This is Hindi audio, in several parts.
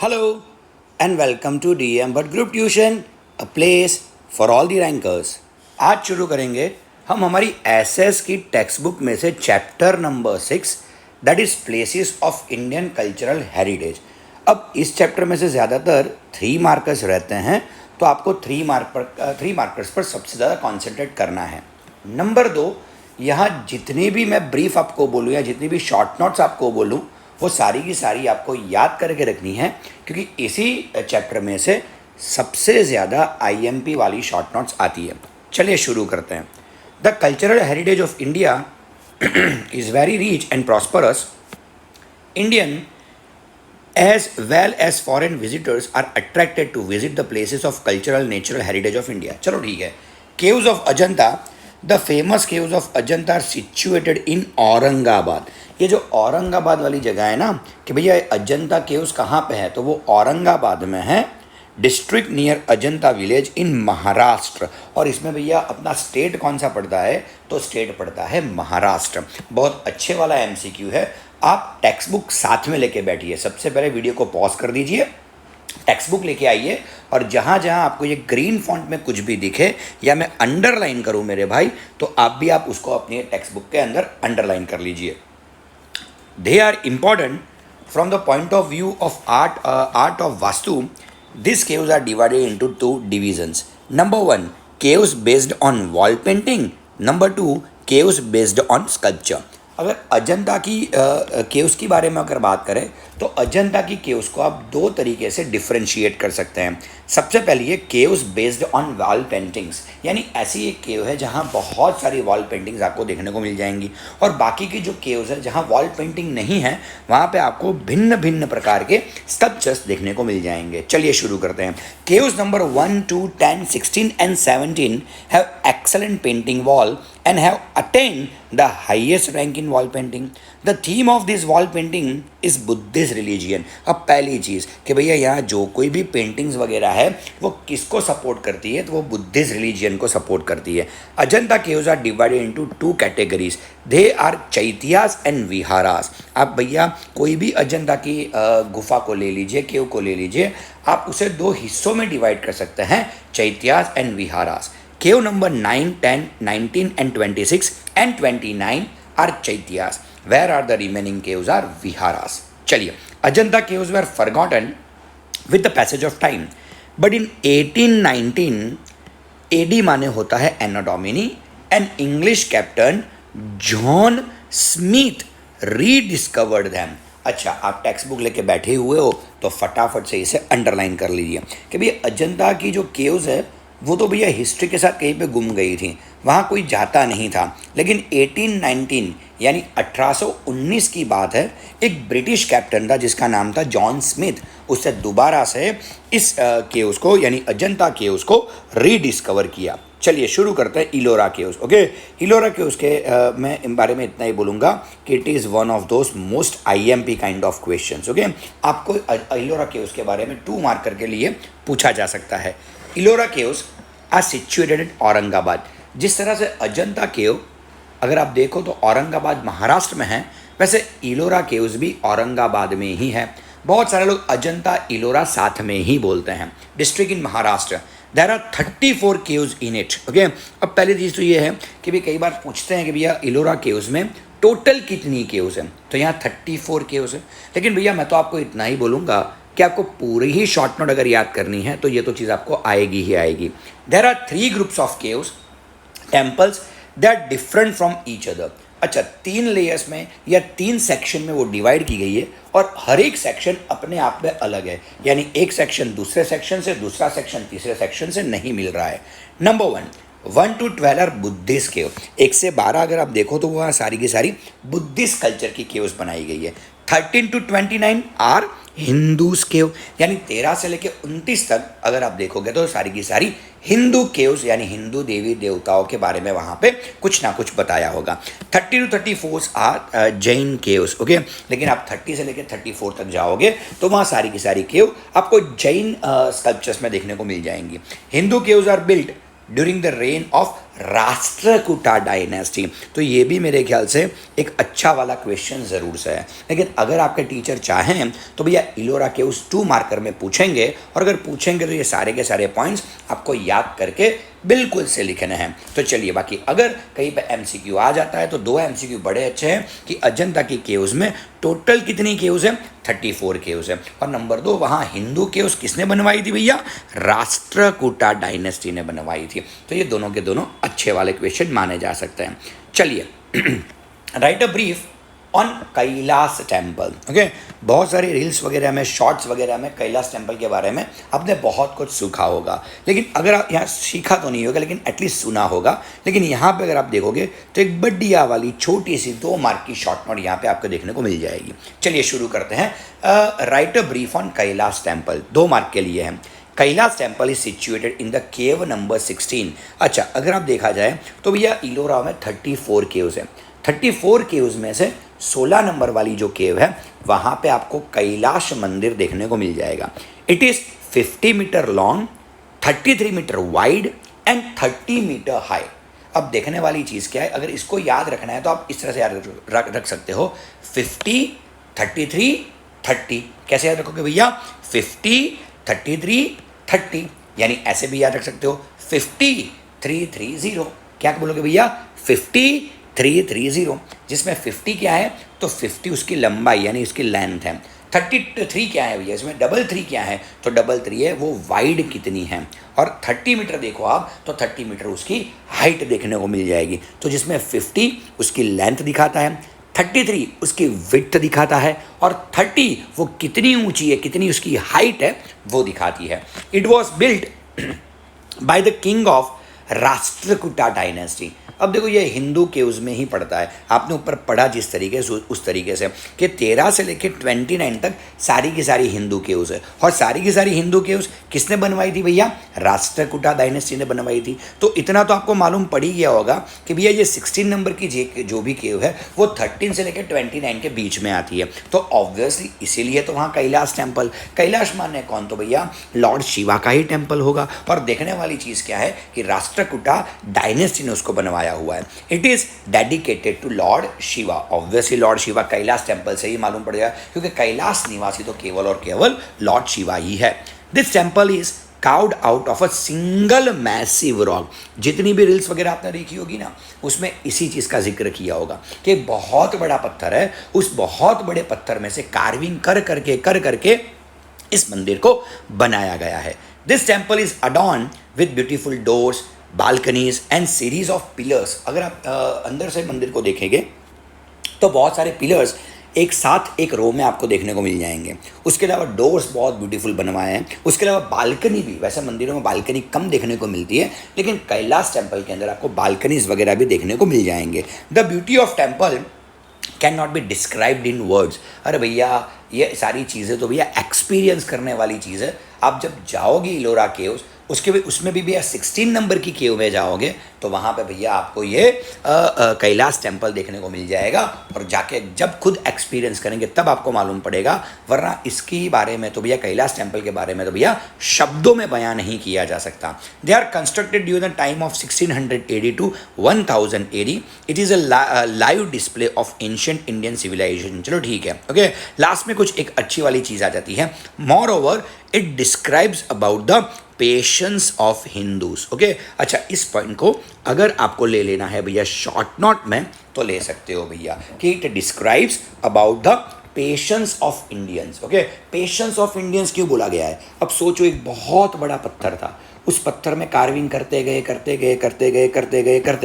Hello and welcome to DM Bhatt Group Tuition, a place for all the rankers. आज शुरू करेंगे हम हमारी एसएस की टेक्स्ट बुक में से chapter number 6 that is places of Indian cultural heritage. अब इस चैप्टर में से ज़्यादातर 3 मार्कर्स रहते हैं, तो आपको 3 मार्कर्स पर सबसे ज़्यादा कॉन्सेंट्रेट करना है। नंबर 2, यहाँ जितनी भी मैं ब्रीफ आपको बोलूँ या जितनी भी शॉर्ट नोट्स आपको बोलूँ वो सारी की सारी आपको याद करके रखनी है, क्योंकि इसी चैप्टर में से सबसे ज़्यादा आईएमपी वाली शॉर्ट नोट्स आती है। चलिए शुरू करते हैं। The cultural heritage of India is very rich and prosperous. Indian as well as foreign visitors are attracted to visit the places of cultural natural heritage of India. चलो ठीक है। Caves of Ajanta, the famous caves of Ajanta are situated in Aurangabad. ये जो औरंगाबाद वाली जगह है ना कि भैया अजंता केव्स कहाँ पे है, तो वो औरंगाबाद में है, district near Ajanta village in Maharashtra. और इसमें भैया अपना स्टेट कौन सा पड़ता है, तो स्टेट पड़ता है महाराष्ट्र। बहुत अच्छे वाला एमसीक्यू है। आप टेक्स्ट बुक साथ में लेके बैठिए। सबसे पहले वीडियो को पॉज कर दीजिए, टेक्स्ट बुक लेके आइए, और जहाँ जहाँ आपको ये ग्रीन फॉन्ट में कुछ भी दिखे या मैं अंडरलाइन करूँ मेरे भाई, तो आप उसको अपने टेक्स्ट बुक के अंदर अंडरलाइन कर लीजिए। They are important from the point of view of art of vastu. These caves are divided into 2 divisions. Number 1, caves based on wall painting. Number 2, caves based on sculpture. अगर अजंता की केव्स की बारे में अगर बात करें तो अजंता की केव्स को आप 2 तरीके से डिफ्रेंशिएट कर सकते हैं। सबसे पहले ये caves based on wall paintings, यानी ऐसी एक केव है जहाँ बहुत सारी वॉल पेंटिंग्स आपको देखने को मिल जाएंगी, और बाकी की जो केव्स है जहाँ वॉल पेंटिंग नहीं है वहाँ पे आपको भिन्न भिन्न प्रकार के स्कल्पचर्स देखने को मिल जाएंगे। चलिए शुरू करते हैं। Caves number 1, 2, 10, 16 and 17 have excellent painting wall and have attained the highest rank in wall painting. The theme of this wall painting is Buddhist religion. अब पहली चीज़ कि भैया यहाँ जो कोई भी पेंटिंग्स वगैरह है वो किसको सपोर्ट करती है, तो वो बुद्धिस्ट रिलीजियन को सपोर्ट करती है। Ajanta caves are divided into 2 categories. They are chaityas and viharas. आप भैया कोई भी अजंता की गुफा को ले लीजिए, केव को ले लीजिए, आप उसे 2 हिस्सों में डिवाइड कर सकते हैं, चैत्यास and विहारास। Cave number 9, 10, 19 and 26 and 29 are Chaityas. Where are the remaining caves are Viharas. चलिए, Ajanta caves were forgotten with the passage of time. But in 1819 AD माने होता है Anno Domini, an English captain John Smith rediscovered them. अच्छा, आप टेक्स्ट बुक लेके बैठे हुए हो तो फटाफट से इसे अंडरलाइन कर लीजिए कि भैया अजंता की जो केव्स है वो तो भैया हिस्ट्री के साथ कहीं पे गुम गई थी, वहाँ कोई जाता नहीं था। लेकिन 1819 यानी 1819 की बात है, एक ब्रिटिश कैप्टन था जिसका नाम था जॉन स्मिथ, उससे दोबारा से इस केव्स को यानी अजंता केव्स को रीडिस्कवर किया। चलिए शुरू करते हैं Ellora caves. Okay, Ellora caves के मैं इन बारे में इतना ही बोलूँगा कि it is one of those most IMP kind of questions. Okay, आपको इलोरा केव्स के बारे में 2 मार्कर के लिए पूछा जा सकता है। Ellora caves are situated in Aurangabad. जिस तरह से अजंता केव अगर आप देखो तो औरंगाबाद महाराष्ट्र में है, वैसे इलोरा केव्स भी औरंगाबाद में ही है। बहुत सारे लोग अजंता इलोरा साथ में ही बोलते हैं। District in Maharashtra. There are 34 caves in it. Okay, अब पहली चीज़ तो ये है कि भाई कई बार पूछते हैं कि भैया इलोरा केव्स में टोटल कितनी केव्स हैं, तो यहाँ 34 केव्स हैं। लेकिन भैया मैं तो आपको इतना ही बोलूँगा कि आपको पूरी ही शॉर्ट नोट अगर याद करनी है तो ये तो चीज़ आपको आएगी ही आएगी। There are 3 groups of caves temples that different from each other. अच्छा, 3 लेयर्स में या 3 सेक्शन में वो डिवाइड की गई है, और हर एक सेक्शन अपने आप में अलग है, यानी एक सेक्शन दूसरे सेक्शन से, दूसरा सेक्शन तीसरे सेक्शन से नहीं मिल रहा है। नंबर 1 to 12 आर बुद्धिस्ट केव। 1 से 12 अगर आप देखो तो वहाँ सारी की सारी बुद्धिस्ट कल्चर की केव्स बनाई गई है। 13 to 29 आर हिंदूज केव, यानी 13 से लेकर 29 तक अगर आप देखोगे तो सारी की सारी हिंदू केव्स यानी हिंदू देवी देवताओं के बारे में वहाँ पे कुछ ना कुछ बताया होगा। 30 to 34 are Jain caves. Okay, लेकिन आप 30 से लेकर 34 तक जाओगे तो वहाँ सारी की सारी केव आपको जैन स्कल्पचर्स में देखने को मिल जाएंगी। Hindu caves are built during the reign of Rashtrakuta dynasty. तो ये भी मेरे ख्याल से एक अच्छा वाला क्वेश्चन ज़रूर से है। लेकिन अगर आपके टीचर चाहें तो भैया इलोरा के उस 2 मार्कर में पूछेंगे, और अगर पूछेंगे तो ये सारे के सारे पॉइंट्स आपको याद करके बिल्कुल से लिखने हैं। तो चलिए, बाकी अगर कहीं पे एमसीक्यू आ जाता है तो 2 एमसीक्यू बड़े अच्छे हैं कि अजंता की केव्स में टोटल कितनी केव्स है, 34 केव्स है। और नंबर 2, वहाँ हिंदू केव्स किसने बनवाई थी भैया, राष्ट्रकूटा डायनेस्टी ने बनवाई थी। तो ये दोनों के दोनों अच्छे वाले क्वेश्चन माने जा सकते हैं। चलिए, right a brief on Kailash temple. Okay, बहुत सारे रील्स वगैरह में, शॉर्ट्स वगैरह में कैलाश टेम्पल के बारे में आपने बहुत कुछ सीखा होगा, लेकिन अगर आप यहाँ सीखा तो नहीं होगा, लेकिन एटलीस्ट सुना होगा। लेकिन यहाँ पे अगर आप देखोगे तो एक बढ़िया वाली छोटी सी 2 मार्क की शॉर्ट नोट यहाँ पे आपको देखने को मिल जाएगी। चलिए शुरू करते हैं। Right a brief on Kailash temple, 2 mark के लिए है। Kailash temple is situated in the cave number 16। अच्छा, अगर आप देखा जाए तो भैया इलोरा में 34 केव्स हैं। 34 केव्स में से 16 नंबर वाली जो केव है वहाँ पे आपको कैलाश मंदिर देखने को मिल जाएगा। It is 50 meter long, 33 meter wide and 30 meter high. अब देखने वाली चीज़ क्या है, अगर इसको याद रखना है तो आप इस तरह से याद रख सकते हो, 50, 33, 30। कैसे याद रखोगे भैया, 50, 33, 30, यानी ऐसे भी याद रख सकते हो 50, 330। क्या बोलोगे भैया, 50, 330, जिसमें 50 क्या है तो 50 उसकी लंबाई यानी उसकी लेंथ है। 33 क्या है भैया, इसमें 33 क्या है तो 33 है वो वाइड कितनी है। और 30 मीटर देखो आप तो 30 मीटर उसकी हाइट देखने को मिल जाएगी। तो जिसमें 50 उसकी लेंथ दिखाता है, 33 उसकी विड्थ दिखाता है, और 30 वो कितनी ऊंची है, कितनी उसकी हाइट है वो दिखाती है। It was built by the king of Rashtrakuta dynasty. अब देखो ये हिंदू केव्स में ही पड़ता है, आपने ऊपर पढ़ा जिस तरीके से उस तरीके से कि 13 से लेकर 29 तक सारी की सारी हिंदू केव्स है। और सारी की सारी हिंदू केव्स किसने बनवाई थी भैया, राष्ट्रकूटा डायनेस्टी ने बनवाई थी। तो इतना तो आपको मालूम पड़ ही गया होगा कि भैया ये 16 नंबर की जो भी केव है वो 13 से लेकर 29 के बीच में आती है। तो ऑब्वियसली इसीलिए तो वहाँ कैलाश टेम्पल, कैलाश माने कौन, तो भैया लॉर्ड शिवा का ही टेम्पल होगा। और देखने वाली चीज़ क्या है कि राष्ट्रकूटा डायनेस्टी ने उसको बनवाया हुआ है। It is dedicated to lord Shiva. Obviously lord Shiva, Kailash temple से ही मालूम पड़ जाएगा क्योंकि कैलाश निवासी तो केवल और केवल लॉर्ड शिवा ही है। This temple is carved out of a single massive rock. जितनी भी रील्स वगैरह आपने देखी होगी ना उसमें इसी चीज़ का जिक्र किया होगा कि बहुत बड़ा पत्थर है, उस बहुत बड़े पत्थर में से कार्विंग कर करके इस मंदिर को बनाया गया है। This temple is adorn with beautiful doors, balconies and series of pillars. अगर आप अंदर से मंदिर को देखेंगे तो बहुत सारे पिलर्स एक साथ एक रो में आपको देखने को मिल जाएंगे। उसके अलावा डोर्स बहुत ब्यूटीफुल बनवाए हैं। उसके अलावा बालकनी भी, वैसे मंदिरों में बालकनी कम देखने को मिलती है लेकिन कैलाश टेम्पल के अंदर आपको बालकनीज वगैरह भी देखने को मिल जाएंगे। The beauty of temple can not be described in words. अरे भैया ये सारी चीज़ें तो भैया एक्सपीरियंस करने वाली चीज़ है। आप जब जाओगे इलोरा केव्स उसमें भी भैया 16 नंबर की केव में जाओगे तो वहाँ पे भैया आपको ये कैलाश टेम्पल देखने को मिल जाएगा। और जाके जब खुद एक्सपीरियंस करेंगे तब आपको मालूम पड़ेगा, वरना इसके बारे में तो भैया कैलाश टेम्पल के बारे में तो भैया शब्दों में बयान नहीं किया जा सकता। They are constructed during the time of 1600 AD to 1000 AD। It is a live display of ancient Indian civilization. चलो ठीक है, ओके। लास्ट में कुछ एक अच्छी वाली चीज़ आ जाती है। More over it describes about the patience of Hindus. Okay, अच्छा इस पॉइंट को अगर आपको ले लेना है भैया शॉर्ट नोट में तो ले सकते हो भैया कि it describes about the patience of Indians. Okay, patience of Indians क्यों बोला गया है? अब सोचो एक बहुत बड़ा पत्थर था, उस पत्थर में कार्विंग करते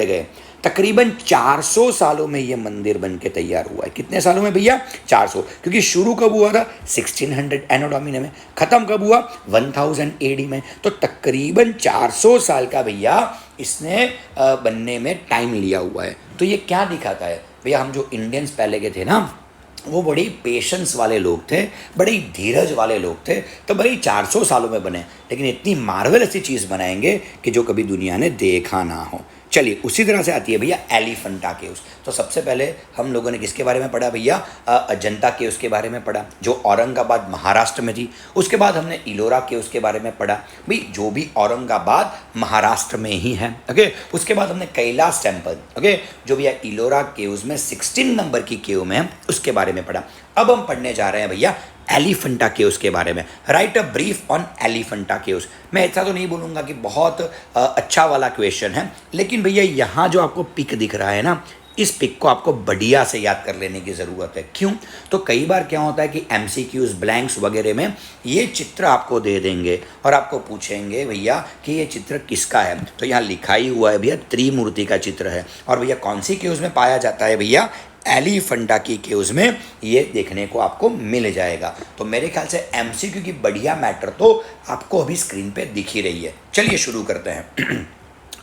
गए तकरीबन 400 सालों में ये मंदिर बन के तैयार हुआ है। कितने सालों में भैया? 400। क्योंकि शुरू कब हुआ था? 1600 एनो डोमिनी में। ख़त्म कब हुआ? 1000 AD में। तो तकरीबन 400 साल का भैया इसने बनने में टाइम लिया हुआ है। तो ये क्या दिखाता है भैया? हम जो इंडियंस पहले के थे ना वो बड़ी पेशेंस वाले लोग थे, बड़ी धीरज वाले लोग थे, तो बड़ी 400 सालों में बने, लेकिन इतनी मार्वेलस सी चीज़ बनाएंगे कि जो कभी दुनिया ने देखा ना हो। चलिए उसी तरह से आती है भैया एलिफेंटा केव्स। तो सबसे पहले हम लोगों ने किसके बारे में पढ़ा भैया? अजंता केव्स के बारे में पढ़ा, जो औरंगाबाद महाराष्ट्र में थी। उसके बाद हमने इलोरा केव्स के बारे में पढ़ा, भाई जो भी औरंगाबाद महाराष्ट्र में ही है। ओके, उसके बाद हमने कैलाश टेम्पल, ओके, जो भैया इलोरा केव्स में 16 नंबर की केव में है, उसके बारे में पढ़ा। अब हम पढ़ने जा रहे हैं भैया एलिफेंटा केव्स के बारे में। Right a brief on Elephanta caves. मैं ऐसा तो नहीं बोलूँगा कि बहुत अच्छा वाला क्वेश्चन है, लेकिन भैया यहाँ जो आपको पिक दिख रहा है ना, इस पिक को आपको बढ़िया से याद कर लेने की ज़रूरत है। क्यों? तो कई बार क्या होता है कि MCQs ब्लैंक्स वगैरह में ये चित्र आपको दे देंगे और आपको पूछेंगे भैया कि ये चित्र किसका है। तो यहाँ लिखा ही हुआ है भैया त्रिमूर्ति का चित्र है। और भैया कौन सी केव्स में पाया जाता है भैया? एलिफेंटा की केव्स में ये देखने को आपको मिल जाएगा। तो मेरे ख्याल से MCQ की बढ़िया मैटर तो आपको अभी स्क्रीन पे दिख ही रही है। चलिए शुरू करते हैं।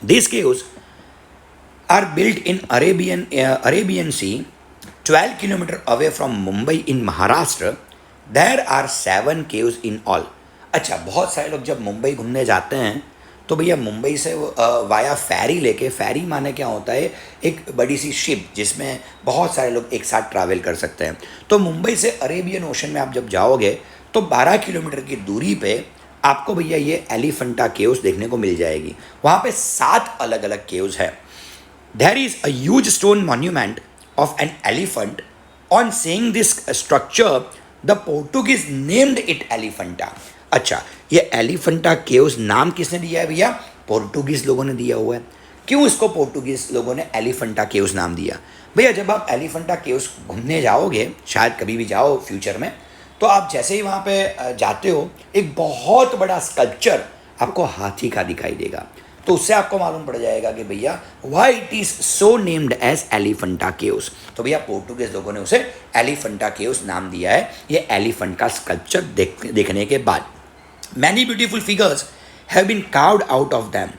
This caves are built in Arabian Sea, 12 kilometers away from Mumbai in Maharashtra. There are 7 caves in all. अच्छा, बहुत सारे लोग जब मुंबई घूमने जाते हैं तो भैया मुंबई से वाया फेरी लेके, फेरी माने क्या होता है? एक बड़ी सी शिप जिसमें बहुत सारे लोग एक साथ ट्रैवल कर सकते हैं। तो मुंबई से अरेबियन ओशन में आप जब जाओगे तो 12 किलोमीटर की दूरी पे आपको भैया ये एलिफेंटा केव्स देखने को मिल जाएगी। वहाँ पे 7 अलग अलग केव्स है। There is a huge stone monument of an elephant. On seeing this structure, the Portuguese named it Elephanta. अच्छा, ये एलिफेंटा केव्स नाम किसने दिया है भैया? पोर्टुगीज लोगों ने दिया हुआ है। क्यों इसको पोर्टुगीज लोगों ने एलिफेंटा केव्स नाम दिया? भैया जब आप एलिफेंटा केव्स घूमने जाओगे, शायद कभी भी जाओ फ्यूचर में, तो आप जैसे ही वहाँ पे जाते हो, एक बहुत बड़ा स्कल्पचर आपको हाथी का दिखाई देगा। तो उससे आपको मालूम पड़ जाएगा कि भैया why it is so named as Elephanta caves. तो भैया पोर्टुगीज लोगों ने उसे एलिफेंटा केव्स नाम दिया है, ये एलिफेंट का स्कल्पचर देखने के बाद। Many beautiful figures have been carved out of them.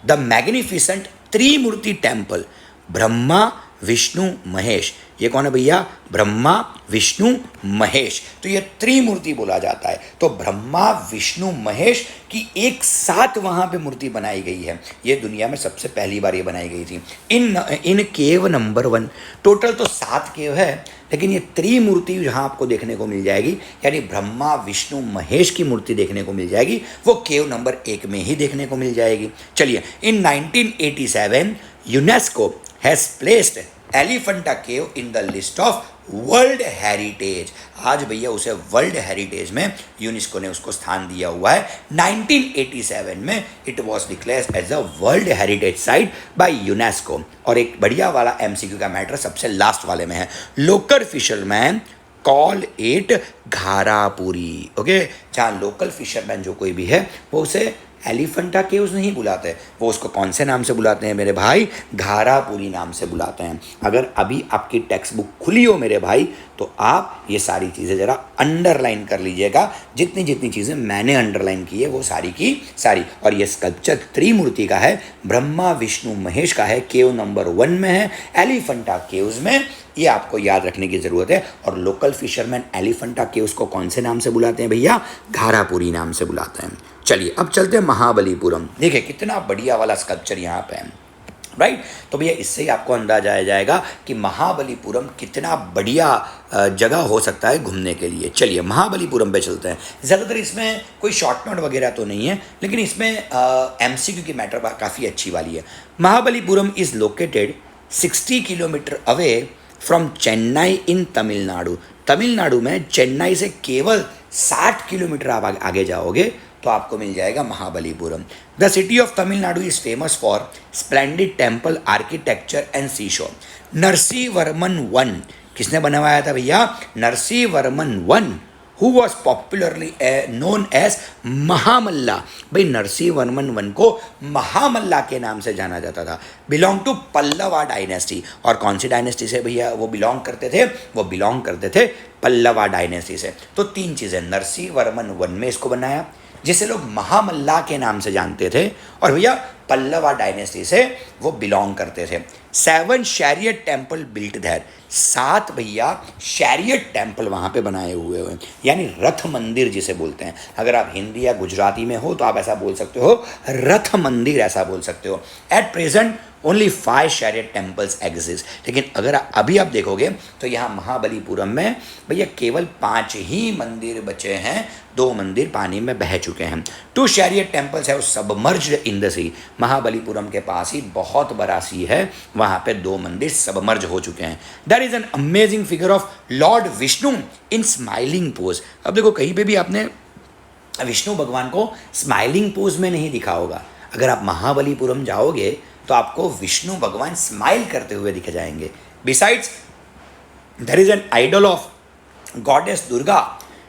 The magnificent Trimurti temple, Brahma Vishnu Mahesh. ये कौन है भैया? ब्रह्मा विष्णु महेश। तो ये त्रिमूर्ति बोला जाता है। तो ब्रह्मा विष्णु महेश की एक साथ वहाँ पे मूर्ति बनाई गई है। ये दुनिया में सबसे पहली बार ये बनाई गई थी। इन केव नंबर 1, टोटल तो 7 केव है, लेकिन ये त्रिमूर्ति जहाँ आपको देखने को मिल जाएगी, यानी ब्रह्मा विष्णु महेश की मूर्ति देखने को मिल जाएगी, वो केव नंबर 1 में ही देखने को मिल जाएगी। चलिए, इन 1987 UNESCO has placed Elephanta cave in the list of world heritage. आज भैया उसे वर्ल्ड हेरिटेज में यूनेस्को ने उसको स्थान दिया हुआ है। 1987 में it was declared as a world heritage site by UNESCO. और एक बढ़िया वाला MCQ का मैटर सबसे लास्ट वाले में है। Local fisherman call it Gharapuri. Okay, जहाँ लोकल फिशरमैन जो कोई भी है वो उसे एलिफेंटा केव्स नहीं बुलाते, वो उसको कौन से नाम से बुलाते हैं मेरे भाई? घारापुरी नाम से बुलाते हैं। अगर अभी आपकी टेक्स्ट बुक खुली हो मेरे भाई, तो आप ये सारी चीज़ें ज़रा अंडरलाइन कर लीजिएगा। जितनी जितनी चीज़ें मैंने अंडरलाइन की है वो सारी की सारी। और ये स्कल्पचर त्रिमूर्ति का है, ब्रह्मा विष्णु महेश का है, केव नंबर 1 में है, एलिफेंटा केव्स में। ये आपको याद रखने की ज़रूरत है। और लोकल फिशरमैन एलिफेंटा केव्स को कौन से नाम से बुलाते हैं भैया? घारापुरी नाम से बुलाते हैं। चलिए अब चलते हैं महाबलीपुरम। देखिए कितना बढ़िया वाला स्कल्पचर यहाँ पे है, राइट। तो भैया इससे ही आपको अंदाजा आ जाएगा कि महाबलीपुरम कितना बढ़िया जगह हो सकता है घूमने के लिए। चलिए महाबलीपुरम पे चलते हैं। ज़्यादातर इसमें कोई शॉर्ट नोट वगैरह तो नहीं है, लेकिन इसमें MCQ की मैटर काफ़ी अच्छी वाली है। Mahabalipuram is located 60 kilometre away from Chennai in Tamil Nadu. Tamil Nadu में चेन्नई से केवल 60 किलोमीटर आप आगे जाओगे तो आपको मिल जाएगा Mahabalipuram. The city of Tamil Nadu is famous for splendid temple architecture and सी शोर। नरसिंहवर्मन 1 किसने बनवाया था भैया? Narasimhavarman 1 who was popularly known as महामल्ला। भाई नरसिंहवर्मन 1 को महामल्ला के नाम से जाना जाता था। Belong to Pallava dynasty. और कौन सी डायनेस्टी से भैया वो बिलोंग करते थे? वो बिलोंग करते थे पल्लवा डायनेस्टी से। तो 3 चीज़ें, नरसिंहवर्मन 1 में इसको बनाया जिसे लोग महामल्ला के नाम से जानते थे, और भैया पल्लवा डायनेस्टी से वो बिलोंग करते थे। 7 शैरियट टेम्पल बिल्ट देयर। 7 भैया शैरियट टेम्पल वहाँ पे बनाए हुए हैं, यानी रथ मंदिर जिसे बोलते हैं। अगर आप हिंदी या गुजराती में हो तो आप ऐसा बोल सकते हो, रथ मंदिर ऐसा बोल सकते हो। At present only 5 chariot temples exist, लेकिन अगर अभी आप देखोगे तो यहाँ महाबलीपुरम में भैया केवल 5 ही मंदिर बचे हैं, 2 मंदिर पानी में बह चुके हैं। 2 शैरियट टेम्पल्स है सबमर्ज्ड इन द सी, महाबलीपुरम के पास ही बहुत बड़ा सी है, वहाँ पे 2 मंदिर सबमर्ज हो चुके हैं। That is an amazing figure of Lord Vishnu in smiling pose. अब देखो कहीं पे भी आपने विष्णु भगवान को स्माइलिंग पोज में नहीं दिखा होगा, अगर आप महाबलीपुरम जाओगे तो आपको विष्णु भगवान स्माइल करते हुए दिखे जाएंगे। Besides there is an idol of goddess Durga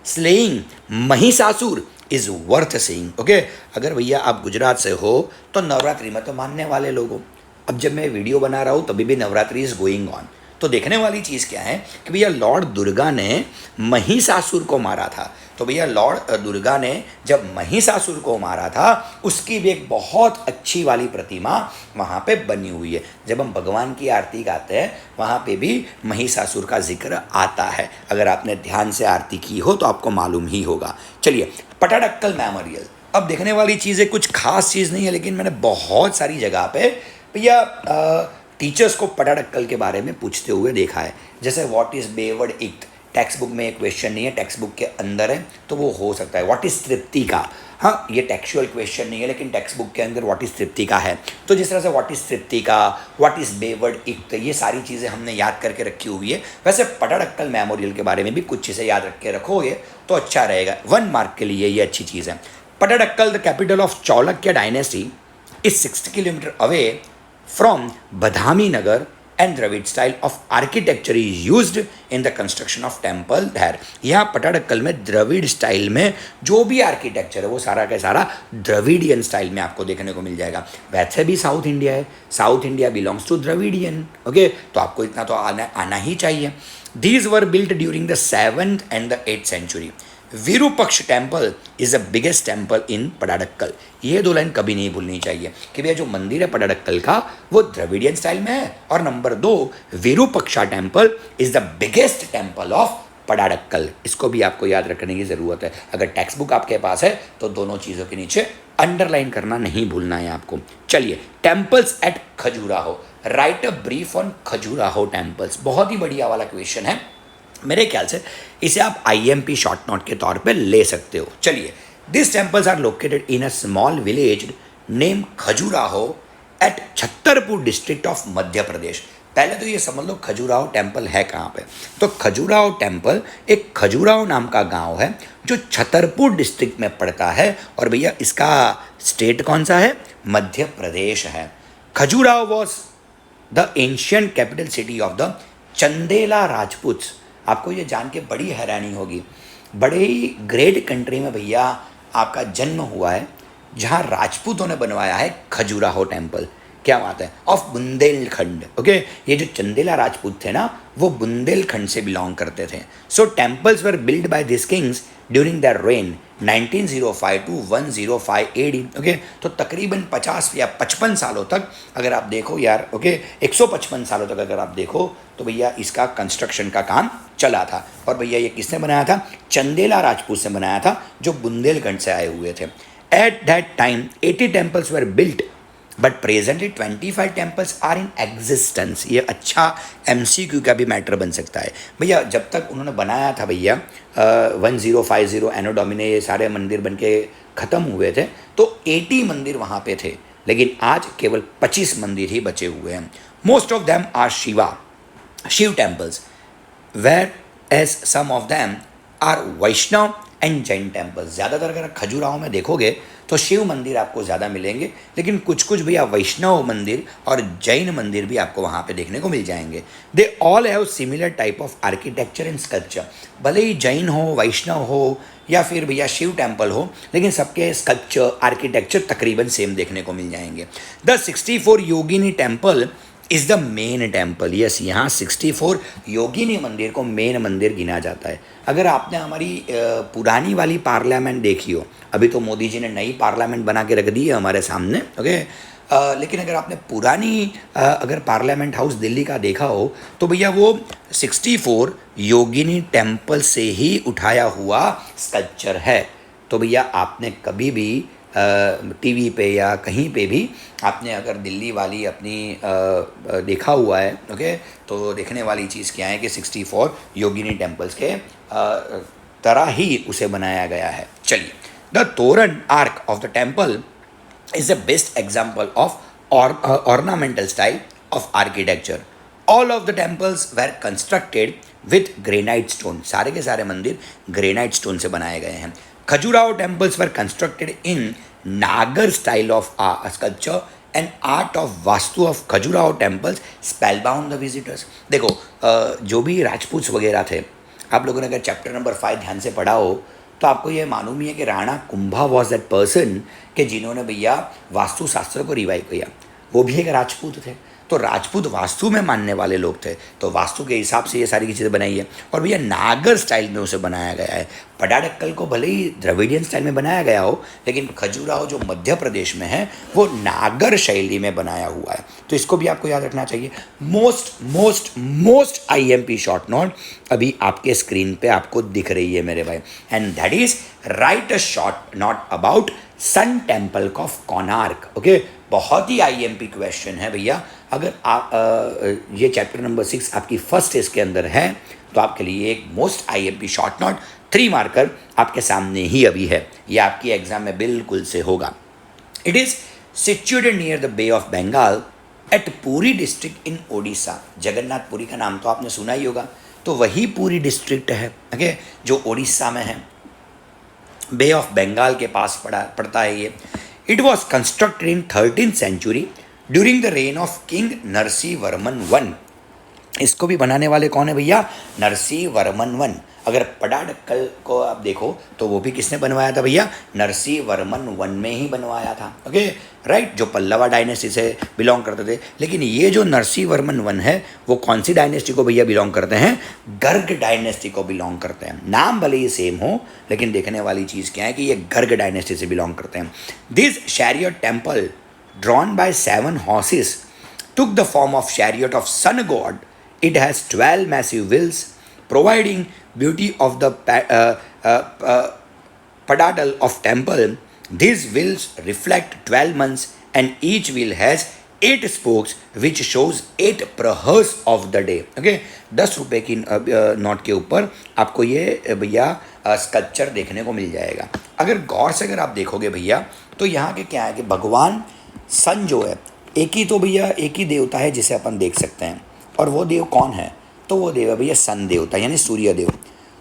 slaying Mahishasura is worth seeing. Okay, अगर भैया आप गुजरात से हो तो नवरात्रि में तो मानने वाले लोग हो। अब जब मैं वीडियो बना रहा हूँ तभी भी नवरात्रि इज गोइंग ऑन, तो देखने वाली चीज़ क्या है कि भैया लॉर्ड दुर्गा ने महिषासुर को मारा था। तो भैया लॉर्ड दुर्गा ने जब महिषासुर को मारा था उसकी भी एक बहुत अच्छी वाली प्रतिमा वहाँ पे बनी हुई है। जब हम भगवान की आरती गाते हैं वहाँ पे भी महिषासुर का जिक्र आता है, अगर आपने ध्यान से आरती की हो तो आपको मालूम ही होगा। चलिए, पटाडक्कल मेमोरियल, अब देखने वाली चीज़ है, कुछ खास चीज़ नहीं है, लेकिन मैंने बहुत सारी जगह पे भैया टीचर्स को पटाडक्कल के बारे में पूछते हुए देखा है। जैसे व्हाट इज़ बेवर्ड इक्ट, टेक्स्ट बुक में एक क्वेश्चन नहीं है, टेक्स्ट बुक के अंदर है तो वो हो सकता है। व्हाट इज़ तृप्तिका, हाँ ये टेक्सुअल क्वेश्चन नहीं है, लेकिन टेक्स्ट बुक के अंदर व्हाट इज़ तृप्तिका है। तो जिस तरह से व्हाट इज़ तृप्तिका, व्हाट इज़ बेवर्ड इक्ट, ये सारी चीज़ें हमने याद करके रखी हुई है। वैसे पटाडक्कल मेमोरियल के बारे में भी कुछ चीज़ें याद रख के रखोगे तो अच्छा रहेगा, 1 मार्क के लिए ये अच्छी चीज़ है। Pattadakal the capital of Chalukya dynasty is 60 kilometre away from Badhami Nagar, and Dravid style of architecture is used in the construction of temple there। यहाँ पटाडक्कल में द्रविड़ स्टाइल में जो भी आर्किटेक्चर है वो सारा का सारा द्रविडियन स्टाइल में आपको देखने को मिल जाएगा। वैसे भी साउथ इंडिया है, south India belongs to Dravidian, okay, तो आपको इतना तो आना ही चाहिए। These were built during the 7th and the 8th century। Virupaksha temple is the biggest temple in Pattadakal. ये 2 लाइन कभी नहीं भूलनी चाहिए कि भैया जो मंदिर है पटाडक्कल का वो द्रविडियन स्टाइल में है, और number 2 Virupaksha temple is the biggest temple of Pattadakal. इसको भी आपको याद रखने की ज़रूरत है। अगर टेक्स्ट बुक आपके पास है तो दोनों चीज़ों के नीचे अंडरलाइन करना नहीं भूलना है आपको। चलिए, temples at Khajuraho, write a brief on Khajuraho temples. बहुत ही बढ़िया वाला क्वेश्चन है, मेरे ख्याल से इसे आप IMP शॉर्ट नोट के तौर पे ले सकते हो। चलिए, this temples are located in a small village name Khajuraho at Chhatarpur district of Madhya Pradesh. पहले तो ये समझ लो खजुराहो टेम्पल है कहाँ पे, तो खजुराहो टेम्पल एक खजुराहो नाम का गांव है जो छतरपुर डिस्ट्रिक्ट में पड़ता है, और भैया इसका स्टेट कौन सा है, मध्य प्रदेश है। Khajuraho was the ancient capital city of the Chandela Rajputs. आपको ये जान के बड़ी हैरानी होगी, बड़े ही ग्रेट कंट्री में भैया आपका जन्म हुआ है जहाँ राजपूतों ने बनवाया है खजुराहो टेम्पल। क्या बात है, ऑफ बुंदेलखंड। ओके, ये जो चंदेला राजपूत थे ना वो बुंदेलखंड से बिलोंग करते थे। So temples were build by this kings during their reign 1905 to 105 AD। Okay, तो तकरीबन 50 या 55 सालों तक अगर आप देखो यार, ओके 155 सालों तक अगर आप देखो तो भैया इसका कंस्ट्रक्शन का काम चला था। और भैया ये किसने बनाया था, चंदेला राजपूत से बनाया था जो बुंदेलखंड से आए हुए थे। At that time 80 temples were built but presently 25 temples are in existence. ये अच्छा MCQ का भी मैटर बन सकता है। भैया जब तक उन्होंने बनाया था भैया 1050 एनो डोमिने ये सारे मंदिर बन के ख़त्म हुए थे तो 80 मंदिर वहाँ पे थे, लेकिन आज केवल 25 मंदिर ही बचे हुए हैं। Most of them are Shiva temples, whereas some of them are Vaishnava and Jain temples. ज़्यादातर अगर खजुराहो में देखोगे तो शिव मंदिर आपको ज़्यादा मिलेंगे, लेकिन कुछ कुछ भैया वैष्णव मंदिर और जैन मंदिर भी आपको वहाँ पे देखने को मिल जाएंगे। They all have similar type of architecture and sculpture. भले ही जैन हो, वैष्णव हो या फिर भैया शिव टेम्पल हो, लेकिन सबके स्कल्पचर आर्किटेक्चर तकरीबन सेम देखने को मिल जाएंगे। The 64 Yogini temple is the main temple. Yes, यहाँ 64 योगिनी मंदिर को मेन मंदिर गिना जाता है। अगर आपने हमारी पुरानी वाली पार्लियामेंट देखी हो, अभी तो मोदी जी ने नई पार्लियामेंट बना के रख दी है हमारे सामने, ओके। लेकिन अगर आपने पुरानी अगर पार्लियामेंट हाउस दिल्ली का देखा हो तो भैया वो 64 योगिनी टेम्पल से ही उठाया हुआ स्कल्पचर है। तो भैया आपने कभी भी टीवी पे या कहीं पे भी आपने अगर दिल्ली वाली अपनी देखा हुआ है, ओके, तो देखने वाली चीज़ क्या है कि 64 योगिनी टेम्पल्स के तरह ही उसे बनाया गया है। चलिए, द तोरण arc of the temple is the best example of ornamental style of architecture. All of the temples were constructed with granite stone. सारे के सारे मंदिर ग्रेनाइट स्टोन से बनाए गए हैं। Khajuraho temples were constructed in Nagar style of sculpture and art of vastu of Khajuraho temples spellbound the visitors. देखो जो भी राजपूत वगैरह थे, आप लोगों ने अगर चैप्टर नंबर 5 ध्यान से पढ़ा हो तो आपको ये मालूम ही है कि Rana Kumbha was that person कि जिन्होंने भैया वास्तु शास्त्र को रिवाइव किया। वो भी एक राजपूत थे, तो राजपूत वास्तु में मानने वाले लोग थे, तो वास्तु के हिसाब से ये सारी चीज़ें बनाई है। और भैया नागर स्टाइल में उसे बनाया गया है। पटाडक्कल को भले ही द्रविडियन स्टाइल में बनाया गया हो, लेकिन खजुराहो जो मध्य प्रदेश में है वो नागर शैली में बनाया हुआ है। तो इसको भी आपको याद रखना चाहिए। Most most most IMP short note अभी आपके स्क्रीन पे आपको दिख रही है मेरे भाई, and that is write a short note about sun temple of Konark. Okay, बहुत ही IMP क्वेश्चन है भैया। अगर आप ये चैप्टर नंबर 6 आपकी फर्स्ट इसके अंदर है तो आपके लिए एक most IMP short note 3 marker आपके सामने ही अभी है। ये आपकी एग्जाम में बिल्कुल से होगा। It is situated near the Bay of Bengal at Puri district in Odisha. Jagannathpuri का नाम तो आपने सुना ही होगा, तो वही पुरी डिस्ट्रिक्ट है, ओके, जो ओडिशा में है, बे ऑफ बंगाल के पास पड़ता है ये। It was constructed in 13th century during the reign of king Narasimha Varman one. इसको भी बनाने वाले कौन है भैया? नरसिंह वर्मन वन। अगर पटाडक्कल को आप देखो तो वो भी किसने बनवाया था भैया? नरसिंह वर्मन वन में ही बनवाया था, ओके, राइट, जो पल्लवा डायनेस्टी से बिलोंग करते थे। लेकिन ये जो नरसिंह वर्मन वन है वो कौन सी डायनेस्टी को भैया बिलोंग करते हैं? गर्ग डायनेस्टी को बिलोंग करते हैं। नाम भले ही सेम हो, लेकिन देखने वाली चीज़ क्या है कि ये गर्ग डायनेस्टी से बिलोंग करते हैं। This chariot temple drawn by 7 horses took the form of chariot of sun god. It has 12 massive wheels, providing beauty of the padadal of temple. These wheels reflect 12 months and each wheel has 8 spokes which shows 8 प्रहर्स of the day. Okay, 10 रुपये की नोट के ऊपर आपको ये भैया स्कल्पचर देखने को मिल जाएगा। अगर गौर से अगर आप देखोगे भैया तो यहाँ के क्या है कि भगवान सन जो है, एक ही तो भैया एक ही देवता है जिसे अपन देख सकते हैं, और वो देव कौन है? तो वो देव है भैया सन देवता, यानी सूर्य देव।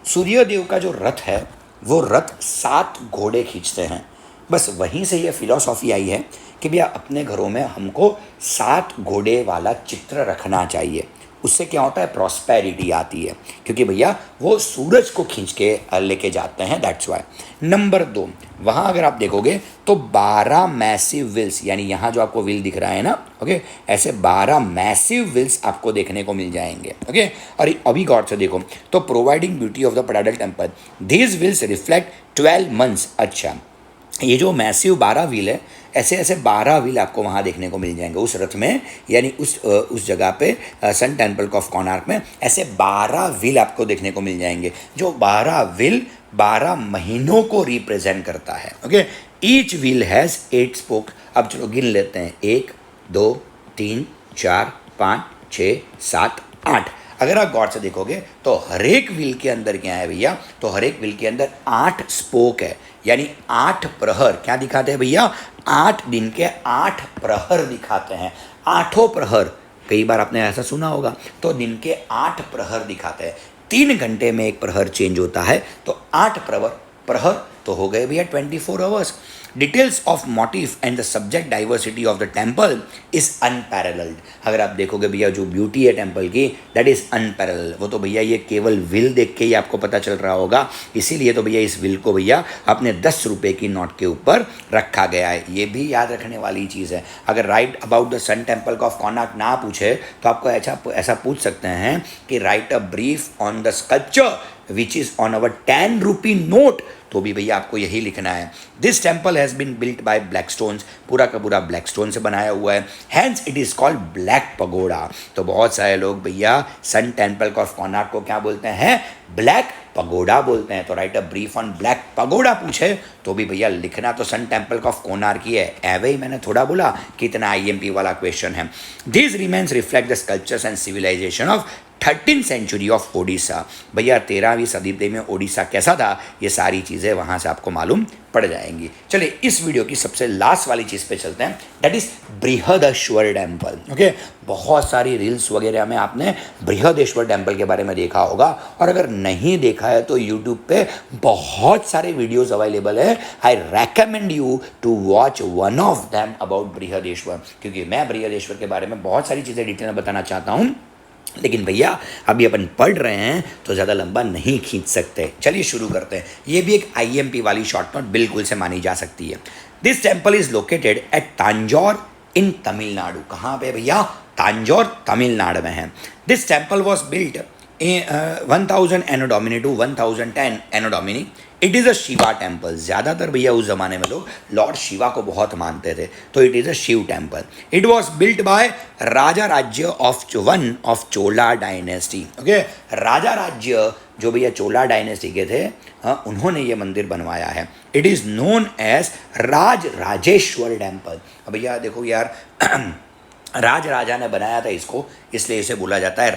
सूर्य देव का जो रथ है वो रथ 7 घोड़े खींचते हैं। बस वहीं से ये फिलॉसॉफी आई है कि भैया अपने घरों में हमको 7 घोड़े वाला चित्र रखना चाहिए। उससे क्या होता है? प्रॉस्पेरिटी आती है, क्योंकि भैया वो सूरज को खींच के लेके जाते हैं, दैट्स वाई। नंबर 2, वहाँ अगर आप देखोगे तो 12 मैसिव व्हील्स, यानी यहाँ जो आपको व्हील दिख रहा है ना, ओके, ऐसे 12 मैसिव व्हील्स आपको देखने को मिल जाएंगे, ओके। और अभी गौर से देखो तो providing beauty of the Patadal temple, these wheels reflect 12 months। अच्छा, ये जो मैसिव 12 व्हील है, ऐसे ऐसे 12 व्हील आपको वहाँ देखने को मिल जाएंगे उस रथ में, यानी उस जगह पे सन टेम्पल ऑफ कोणार्क में ऐसे 12 व्हील आपको देखने को मिल जाएंगे। जो 12 व्हील 12 महीनों को रिप्रेजेंट करता है, okay. Each wheel has 8 spoke. अब चलो गिन लेते हैं, 1 2 3 4 5 6 7 8। अगर आप गौर से देखोगे तो हर एक व्हील के अंदर क्या है भैया? तो हर एक व्हील के अंदर 8 स्पोक है, यानी 8 प्रहर। क्या दिखाते हैं भैया? 8 दिन के 8 प्रहर दिखाते हैं। 8 प्रहर, कई बार आपने ऐसा सुना होगा, तो दिन के 8 प्रहर दिखाते हैं। 3 घंटे में एक प्रहर चेंज होता है, तो 8 प्रहर तो हो गए भैया 24 hours. Details of motive and the subject diversity of the temple is unparalleled. अगर आप देखोगे भैया जो ब्यूटी है टेम्पल की, दैट इज अनपैरेलल। वो तो भैया ये केवल विल देख के ही आपको पता चल रहा होगा, इसीलिए तो भैया इस विल को भैया अपने 10 रुपये की नोट के ऊपर रखा गया है। ये भी याद रखने वाली चीज़ है। अगर write about the sun temple of Konark ना पूछे तो आपको ऐसा पूछ सकते हैं कि write a brief on the sculpture which is on our 10 rupee note, तो भी भैया आपको यही लिखना है। This temple has been built by black stones, पूरा का पूरा ब्लैक स्टोन से बनाया हुआ है। Hence it is called black pagoda. तो बहुत सारे लोग भैया सन टेम्पल ऑफ कोणार्क को क्या बोलते हैं? ब्लैक पगोड़ा बोलते हैं। तो right a brief on black pagoda पूछे तो भी भैया लिखना तो सन टेम्पल ऑफ कोणार्क ही है। एवे ही मैंने थोड़ा बोला कि इतना IMP वाला क्वेश्चन है। This remains reflect the sculptures and civilisation of 13th century of Odisha. भैया 13वीं सदी में ओडिशा कैसा था, ये सारी चीज़ें वहाँ से आपको मालूम पड़ जाएंगी। चलिए इस वीडियो की सबसे लास्ट वाली चीज़ पे चलते हैं, that is Brihadeshwara temple. Okay, बहुत सारी रील्स वगैरह में आपने बृहदेश्वर टेम्पल के बारे में देखा होगा, और अगर नहीं देखा है तो यूट्यूब पे बहुत सारे वीडियोस अवेलेबल है। I recommend you to watch one of them about Brihadeshwara, क्योंकि मैं बृहदेश्वर के बारे में बहुत सारी चीज़ें डिटेल में बताना चाहता हूँ, लेकिन भैया अभी अपन पढ़ रहे हैं तो ज़्यादा लंबा नहीं खींच सकते। चलिए शुरू करते हैं। ये भी एक IMP वाली शॉर्ट नोट बिल्कुल से मानी जा सकती है। This temple is located at Tanjore इन तमिलनाडु। कहाँ पे भैया? तांजौर तमिलनाडु में है। This temple was built 1000 I know Duminy to 1010 I know Duminy. It is a Shiva temple. ज़्यादातर भैया उस ज़माने में लोग लॉर्ड शिवा को बहुत मानते थे, तो it is a Shiv temple. It was built by Raja Rajya of Chola dynasty. Okay, Raja Rajya जो भैया चोला डायनेस्टी के थे, हाँ, उन्होंने ये मंदिर बनवाया है। It is known as Rajeshwara temple. अब भैया देखो यार राजा ने बनाया था इसको, इसलिए इसे बोला जाता है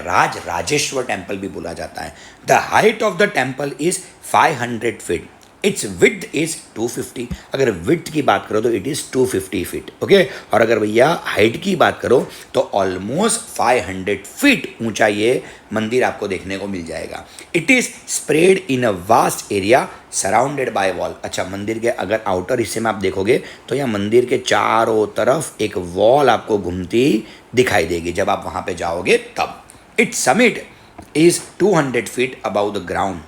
राजेश्वर टेम्पल भी बोला जाता है। The height of the temple is 500 feet. It's width is 250। अगर विड्थ की बात करो तो इट इज़ 250 फीट। ओके, और अगर भैया हाइट की बात करो तो ऑलमोस्ट 500 फीट ऊंचा ये मंदिर आपको देखने को मिल जाएगा। It is spread in a vast area surrounded by wall. अच्छा, मंदिर के अगर आउटर हिस्से में आप देखोगे तो यहाँ मंदिर के चारों तरफ एक वॉल आपको घूमती दिखाई देगी जब आप वहाँ पे जाओगे तब। Its summit is 200 feet above the ground.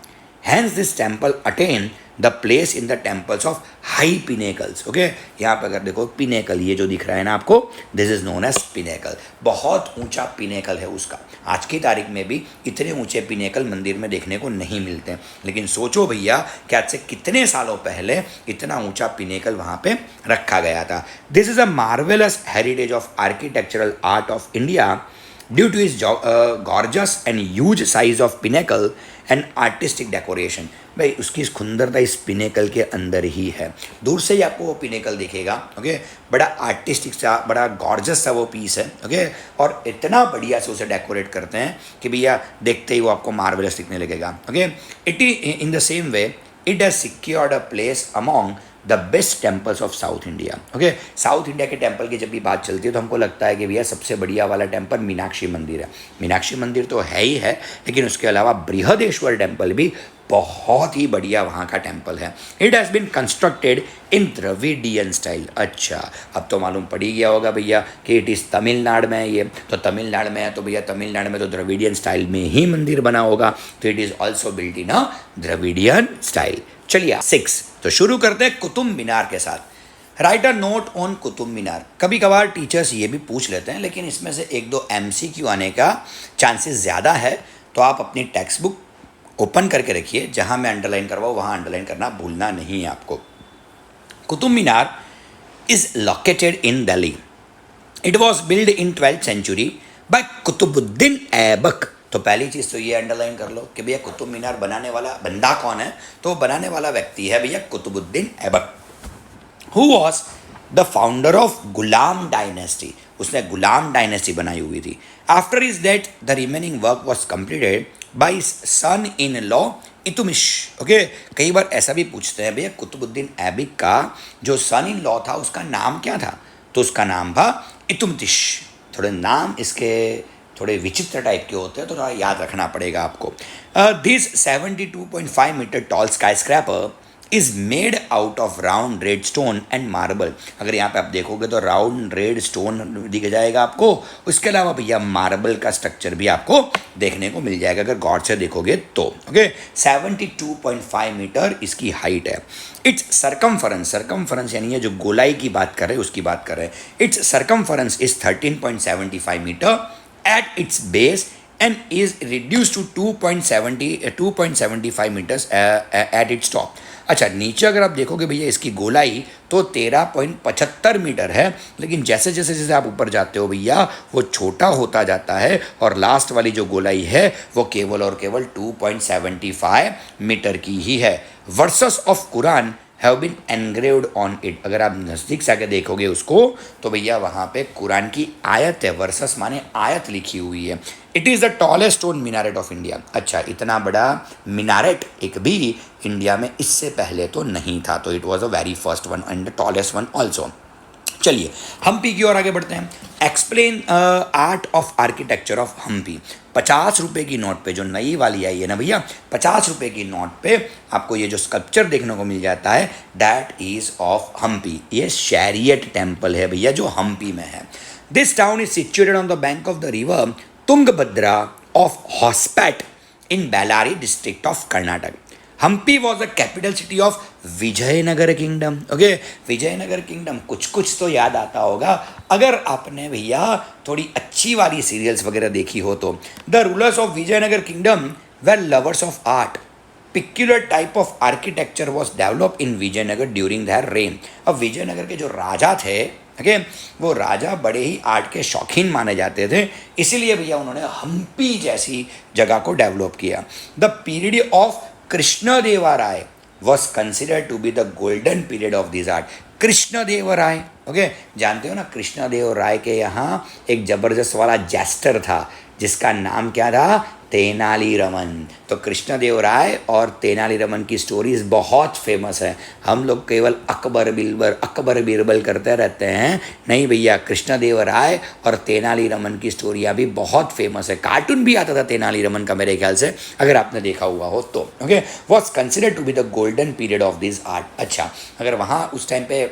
Hence this temple attain the place in the temples of high pinnacles. Okay, यहाँ पे अगर देखो पिनेकल, ये जो दिख रहा है ना आपको, this is known as pinnacle. बहुत ऊंचा पिनेकल है उसका। आज की तारीख में भी इतने ऊंचे पिनेकल मंदिर में देखने को नहीं मिलते, लेकिन सोचो भैया कि आज से कितने सालों पहले इतना ऊंचा पिनेकल वहाँ पे रखा गया था। This is a marvellous heritage of architectural art of India due two is gorgeous and huge size of pinnacle and artistic decoration. भाई उसकी सुंदरता इस पिनेकल के अंदर ही है। दूर से ही आपको वो पिनेकल दिखेगा। ओके, बड़ा आर्टिस्टिक सा, बड़ा गॉर्जस सा वो पीस है। ओके, और इतना बढ़िया से उसे डेकोरेट करते हैं कि भैया देखते ही वो आपको मार्वेलस दिखने लगेगा। Okay, it in the same way it has secured a place among the best temples of south India. Okay, south India के टेम्पल की जब भी बात चलती है तो हमको लगता है कि भैया सबसे बढ़िया वाला टेम्पल मीनाक्षी मंदिर है। मीनाक्षी मंदिर तो है ही है, लेकिन उसके अलावा बृहदेश्वर टेम्पल भी बहुत ही बढ़िया वहाँ का टेम्पल है। It has been constructed in Dravidian style. अच्छा, अब तो मालूम पड़ ही गया होगा भैया कि इट इज़ तमिलनाडु में है। ये तो तमिलनाडु में है तो भैया तमिलनाडु में तो द्रविडियन स्टाइल में ही मंदिर बना होगा, तो it is also built in a Dravidian style. चलिए 6, तो शुरू करते हैं कुतुब मीनार के साथ। Write a note on Qutub Minar. कभी कभार टीचर्स ये भी पूछ लेते हैं, लेकिन इसमें से 1-2 MCQ आने का चांसेस ज़्यादा है, तो आप अपनी टेक्स्ट बुक ओपन करके रखिए। जहाँ मैं अंडरलाइन करवाऊँ वहाँ अंडरलाइन करना भूलना नहीं है आपको। Qutub Minar is located in Delhi. It was build in 12th century by Qutubuddin Aibak. तो पहली चीज़ तो ये अंडरलाइन कर लो कि भैया कुतुब मीनार बनाने वाला बंदा कौन है, तो बनाने वाला व्यक्ति है भैया Qutubuddin Aibak, who was the founder of Ghulam dynasty. उसने गुलाम डायनेस्टी बनाई हुई थी। After his death the remaining work was completed by son in law Iltutmish. Okay, कई बार ऐसा भी पूछते हैं भैया कुतुबुद्दीन ऐबक का जो सन इन लॉ था उसका नाम क्या था, तो उसका नाम था इतुमतिश। थोड़े नाम इसके थोड़े विचित्र टाइप के होते हैं, तो थोड़ा याद रखना पड़ेगा आपको। This 72.5 metre tall skyscraper is made out of round red stone and marble. अगर यहाँ पे आप देखोगे तो राउंड रेड स्टोन दिख जाएगा आपको, उसके अलावा भैया मार्बल का स्ट्रक्चर भी आपको देखने को मिल जाएगा अगर गौर से देखोगे तो। ओके, 72.5 मीटर इसकी हाइट है। इट्स सरकमफरेंस यानी ये जो गोलाई की बात कर रहे हैं उसकी बात कर रहे हैं। Its circumference is 13.75 metre at its base and is reduced to 2.75 meters at its top। अच्छा, नीचे अगर आप देखोगे भैया इसकी गोलाई तो 13.75 मीटर है, लेकिन जैसे जैसे जैसे आप ऊपर जाते हो भैया वो छोटा होता जाता है और लास्ट वाली जो गोलाई है वो केवल और केवल 2.75 मीटर की ही है। Verses of Quran have been engraved on it. अगर आप नज़दीक से आके देखोगे उसको तो भैया वहाँ पे कुरान की आयत है, वर्सेस माने आयत लिखी हुई है। It is the tallest stone minaret of India. अच्छा, इतना बड़ा मीनारेट एक भी इंडिया में इससे पहले तो नहीं था, तो it was a very first one and the tallest one also. चलिए हम्पी की ओर आगे बढ़ते हैं। Explain art of architecture of Hampi. 50 रुपये की नोट पे जो नई वाली आई है ना भैया, 50 रुपये की नोट पे आपको ये जो स्कल्पचर देखने को मिल जाता है दैट इज ऑफ हम्पी। ये शैरियट टेम्पल है भैया जो हम्पी में है। This town is situated on the bank of the river Tungabhadra of Hospet in Bellary district of Karnataka. Hampi was the capital city of Vijayanagar kingdom. Okay, Vijayanagar kingdom कुछ कुछ तो याद आता होगा अगर आपने भैया थोड़ी अच्छी वाली सीरियल्स वगैरह देखी हो तो। The rulers of Vijayanagar kingdom were lovers of art. Peculiar type of architecture was develop in Vijayanagar during their reign. अब विजयनगर के जो राजा थे, ओके, वो राजा बड़े ही आर्ट के शौकीन माने जाते थे, इसीलिए भैया उन्होंने हम्पी जैसी जगह को डेवलप किया। The period of Krishnadevaraya was considered to be the golden period of this art। Krishnadevaraya, okay, जानते हो ना कृष्णदेवराय के यहाँ एक जबरदस्त वाला जेस्टर था जिसका नाम क्या था, तेनालीरामन। तो कृष्णदेवराय और तेनालीरामन की स्टोरीज बहुत फेमस है। हम लोग केवल अकबर बीरबल करते रहते हैं, नहीं भैया, कृष्णदेवराय और तेनालीरामन की स्टोरियाँ भी बहुत फेमस है। कार्टून भी आता था तेनालीरामन का मेरे ख्याल से, अगर आपने देखा हुआ हो तो। Okay, was considered to be the golden period of this art. अच्छा, अगर वहाँ उस टाइम पे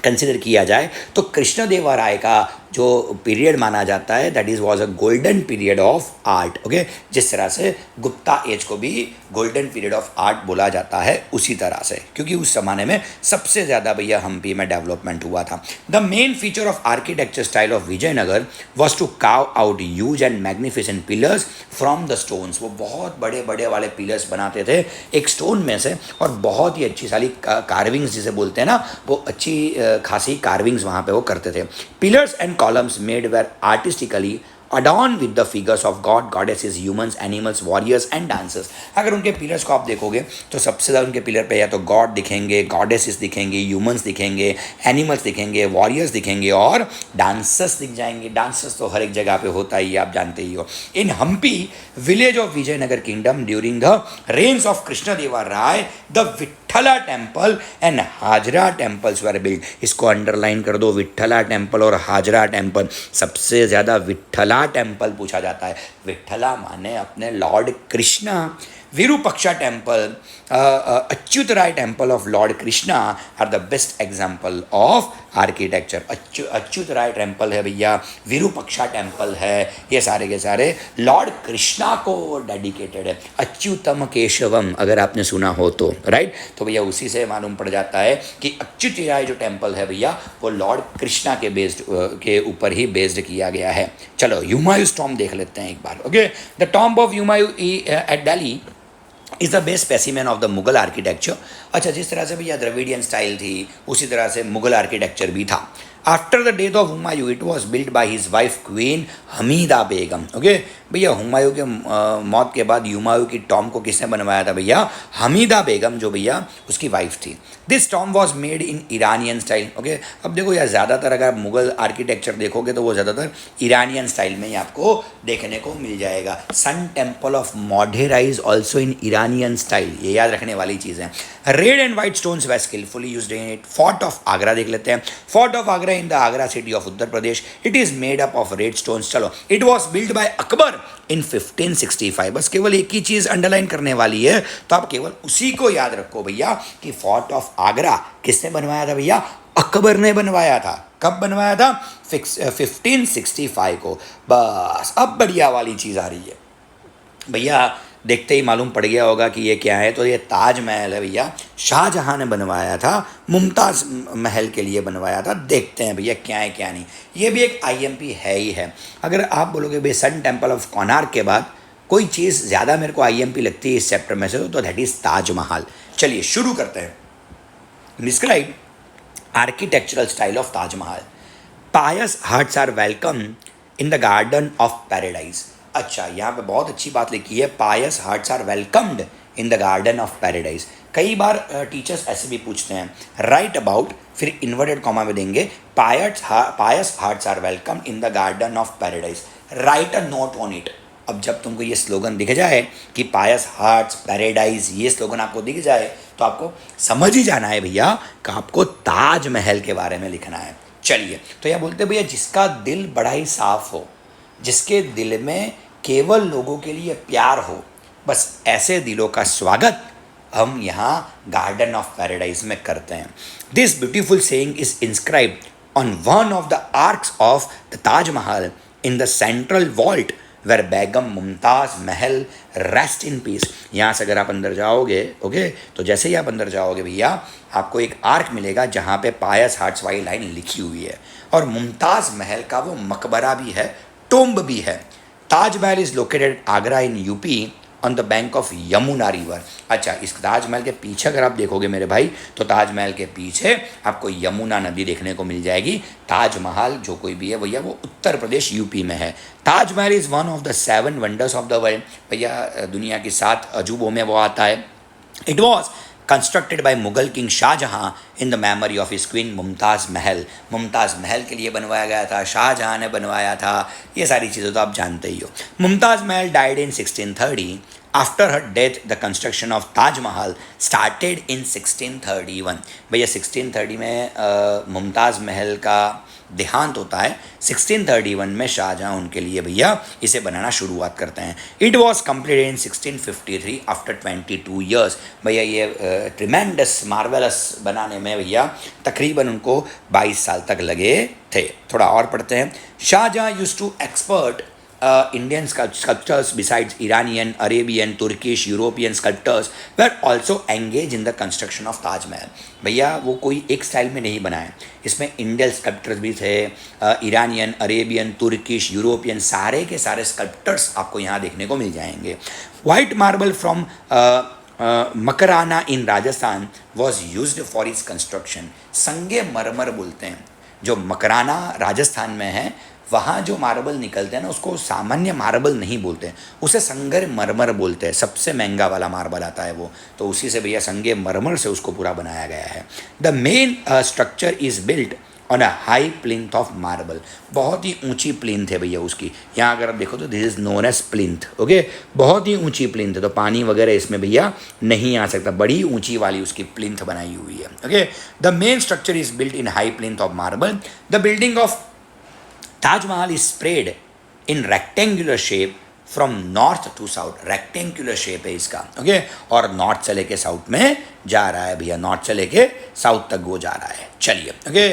कंसिडर किया जाए तो कृष्णदेवराय का जो पीरियड माना जाता है that is was a golden period of art. Okay, जिस तरह से गुप्ता एज को भी गोल्डन पीरियड ऑफ आर्ट बोला जाता है उसी तरह से, क्योंकि उस जमाने में सबसे ज़्यादा भैया हम्पी में डेवलपमेंट हुआ था। The main feature of architecture style of Vijayanagar was to carve out huge and magnificent pillars from the stones. वो बहुत बड़े बड़े वाले पिलर्स बनाते थे एक स्टोन में से, और बहुत ही अच्छी सारी कार्विंग्स जिसे बोलते हैं ना, वो अच्छी खासी कार्विंग्स वहाँ पे वो करते थे। Pillars and columns made were artistically adorned with the figures of God, goddesses, humans, animals, warriors and dancers। अगर उनके पिलर्स को आप देखोगे तो सबसे ज़्यादा उनके पिलर पे या तो गॉड दिखेंगे, गॉडेसेस दिखेंगे, ह्यूमंस दिखेंगे, एनिमल्स दिखेंगे, वॉरियर्स दिखेंगे और डांसर्स दिख जाएंगे। डांसर्स तो हर एक जगह पे होता ही, आप जानते ही हो। In Hampi village of Vijayanagar kingdom during the reigns of Krishnadevaraya the Vitthala temple and Hazara temples were build. इसको अंडरलाइन कर दो, विट्ठला टेम्पल और हाजरा टेम्पल। सबसे ज़्यादा विट्ठला टेम्पल पूछा जाता है। विट्ठला माने अपने lord Krishna. Virupaksha temple, Achyutaraya temple of lord Krishna are the best example of architecture. Achyutaraya temple है भैया, विरूपक्षा टेम्पल है, ये सारे के सारे लॉर्ड कृष्णा को डेडिकेटेड है। अच्युतम केशवम अगर आपने सुना हो तो, राइट, तो भैया उसी से मालूम पड़ जाता है कि अच्युतराय जो टेम्पल है भैया वो लॉर्ड कृष्णा के बेस्ड के ऊपर ही बेस्ड किया गया है। चलो हुमायूंस टॉम्ब देख लेते हैं एक बार। Okay, the tomb of Humayun at Delhi is the best specimen of the Mughal architecture. अच्छा, जिस तरह से भैया द्रविडियन स्टाइल थी उसी तरह से मुगल आर्किटेक्चर भी था। After the death of Humayun it was build by his wife queen Hamida Begum. Okay भैया, हुमायूं के मौत के बाद हुमायूं की टॉम्ब को किसने बनवाया था भैया, हमीदा बेगम जो भैया उसकी वाइफ थी। This tomb was made in Iranian style. Okay, अब देखो यार, ज़्यादातर अगर आप मुगल आर्किटेक्चर देखोगे तो वो ज़्यादातर ईरानियन स्टाइल में ही आपको देखने को मिल जाएगा। Sun temple of Modhera also in Iranian style, ये याद रखने वाली चीज़ है। Red and white stones were skilfully used in it. Fort of Agra देख लेते हैं। Fort of Agra in the Agra city of Uttar Pradesh, it is made up of red stones. चलो, it was build by Akbar Akbar in 1565। बस केवल एक ही चीज़ अंडरलाइन करने वाली है, तो आप केवल उसी को याद रखो भैया कि फोर्ट ऑफ आगरा किसने बनवाया था भैया? अकबर ने बनवाया था। कब बनवाया था? 1565 को। बस अब बढ़िया वाली चीज़ आ रही है भैया, देखते ही मालूम पड़ गया होगा कि ये क्या है। तो ये ताजमहल है भैया, शाहजहां ने बनवाया था, मुमताज़ महल के लिए बनवाया था। देखते हैं भैया क्या है क्या नहीं। ये भी एक आईएमपी है ही है। अगर आप बोलोगे भाई सन टेम्पल ऑफ कोणार्क के बाद कोई चीज़ ज़्यादा मेरे को आईएमपी लगती है इस चैप्टर में से, तो दैट इज़ ताजमहल। चलिए शुरू करते हैं। Describe architectural style of Taj Mahal. Payas hearts are welcome in the garden of paradise. अच्छा, यहाँ पे बहुत अच्छी बात लिखी है, पायस hearts are welcomed in the garden of paradise. कई बार टीचर्स ऐसे भी पूछते हैं, राइट अबाउट, फिर इन्वर्टेड कॉमा में देंगे पायस hearts are welcome in the garden of paradise, right a note on it. अब जब तुमको ये स्लोगन दिख जाए कि पायस हार्ट्स पैराडाइज, ये स्लोगन आपको दिख जाए तो आपको समझ ही जाना है भैया कि आपको ताजमहल के बारे में लिखना है। चलिए, तो यह बोलते हैं भैया जिसका दिल बड़ा ही साफ हो, जिसके दिल में केवल लोगों के लिए प्यार हो, बस ऐसे दिलों का स्वागत हम यहाँ गार्डन ऑफ पैराडाइज में करते हैं। This beautiful saying is inscribed on one of the arcs of the Taj Mahal in the central vault where Begum Mumtaz Mahal rest in peace. यहाँ से अगर आप अंदर जाओगे, ओके, तो जैसे ही आप अंदर जाओगे भैया आपको एक आर्क मिलेगा जहाँ पे पायस हार्ट्स वाली लाइन लिखी हुई है, और मुमताज़ महल का वो मकबरा भी है, टोम्ब भी है। Taj Mahal is located Agra in UP on the bank of Yamuna river. अच्छा, इस ताजमहल के पीछे अगर आप देखोगे मेरे भाई, तो ताजमहल के पीछे आपको यमुना नदी देखने को मिल जाएगी। ताजमहल जो कोई भी है भैया वो उत्तर प्रदेश यूपी में है। Taj Mahal is one of the 7 wonders of the world. भैया दुनिया की 7 अजूबों में वो आता है। It was constructed by Mughal king Shahjahan in the memory of his queen Mumtaz Mahal. Mumtaz महल के लिए बनवाया गया था, शाहजहां ने बनवाया था। ये सारी चीज़ें तो आप जानते ही हो। मुमताज़ महल died in 1630। After her death the construction of Taj Mahal started in 1631। भैया 1630 में मुमताज़ महल का देहांत होता है, 1631 में शाहजहां उनके लिए भैया इसे बनाना शुरुआत करते हैं। It was completed in 1653 after 22 years. भैया ये ट्रिमेंडस मार्वेलस बनाने में भैया तकरीबन उनको 22 साल तक लगे थे। थोड़ा और पढ़ते हैं। Shahjahan used to expert Indian sculptors besides Iranian, Arabian, Turkish, European sculptors were also engaged in the construction of Taj Mahal। भैया वो कोई एक स्टाइल में नहीं बनाए, इसमें इंडियन स्कल्प्टर्स भी थे, ईरानियन, अरेबियन, तुर्किश, यूरोपियन, सारे के सारे स्कल्प्टर्स आपको यहाँ देखने को मिल जाएंगे। White marble from Makrana in Rajasthan was used for its construction. संगे मरमर बोलते हैं, जो मकराना राजस्थान में है वहाँ जो मार्बल निकलते हैं ना उसको सामान्य मार्बल नहीं बोलते हैं, उसे संगर मरमर बोलते हैं। सबसे महंगा वाला मार्बल आता है वो, तो उसी से भैया संगे मरमर से उसको पूरा बनाया गया है। The main structure is built on a high plinth of marble. बहुत ही ऊंची प्लिंथ है भैया उसकी। यहाँ अगर आप देखो तो this is known as plinth, okay. बहुत ही ऊंची प्लिंथ है, तो पानी वगैरह इसमें भैया नहीं आ सकता। बड़ी ऊंची वाली उसकी प्लिंथ बनाई हुई है, okay. The main structure is built in high plinth of marble. The building of Taj Mahal is spread in rectangular shape from north to south. Rectangular shape है इसका, ओके, और नॉर्थ से लेके साउथ में जा रहा है भैया, नॉर्थ से लेके साउथ तक वो जा रहा है। चलिए, okay.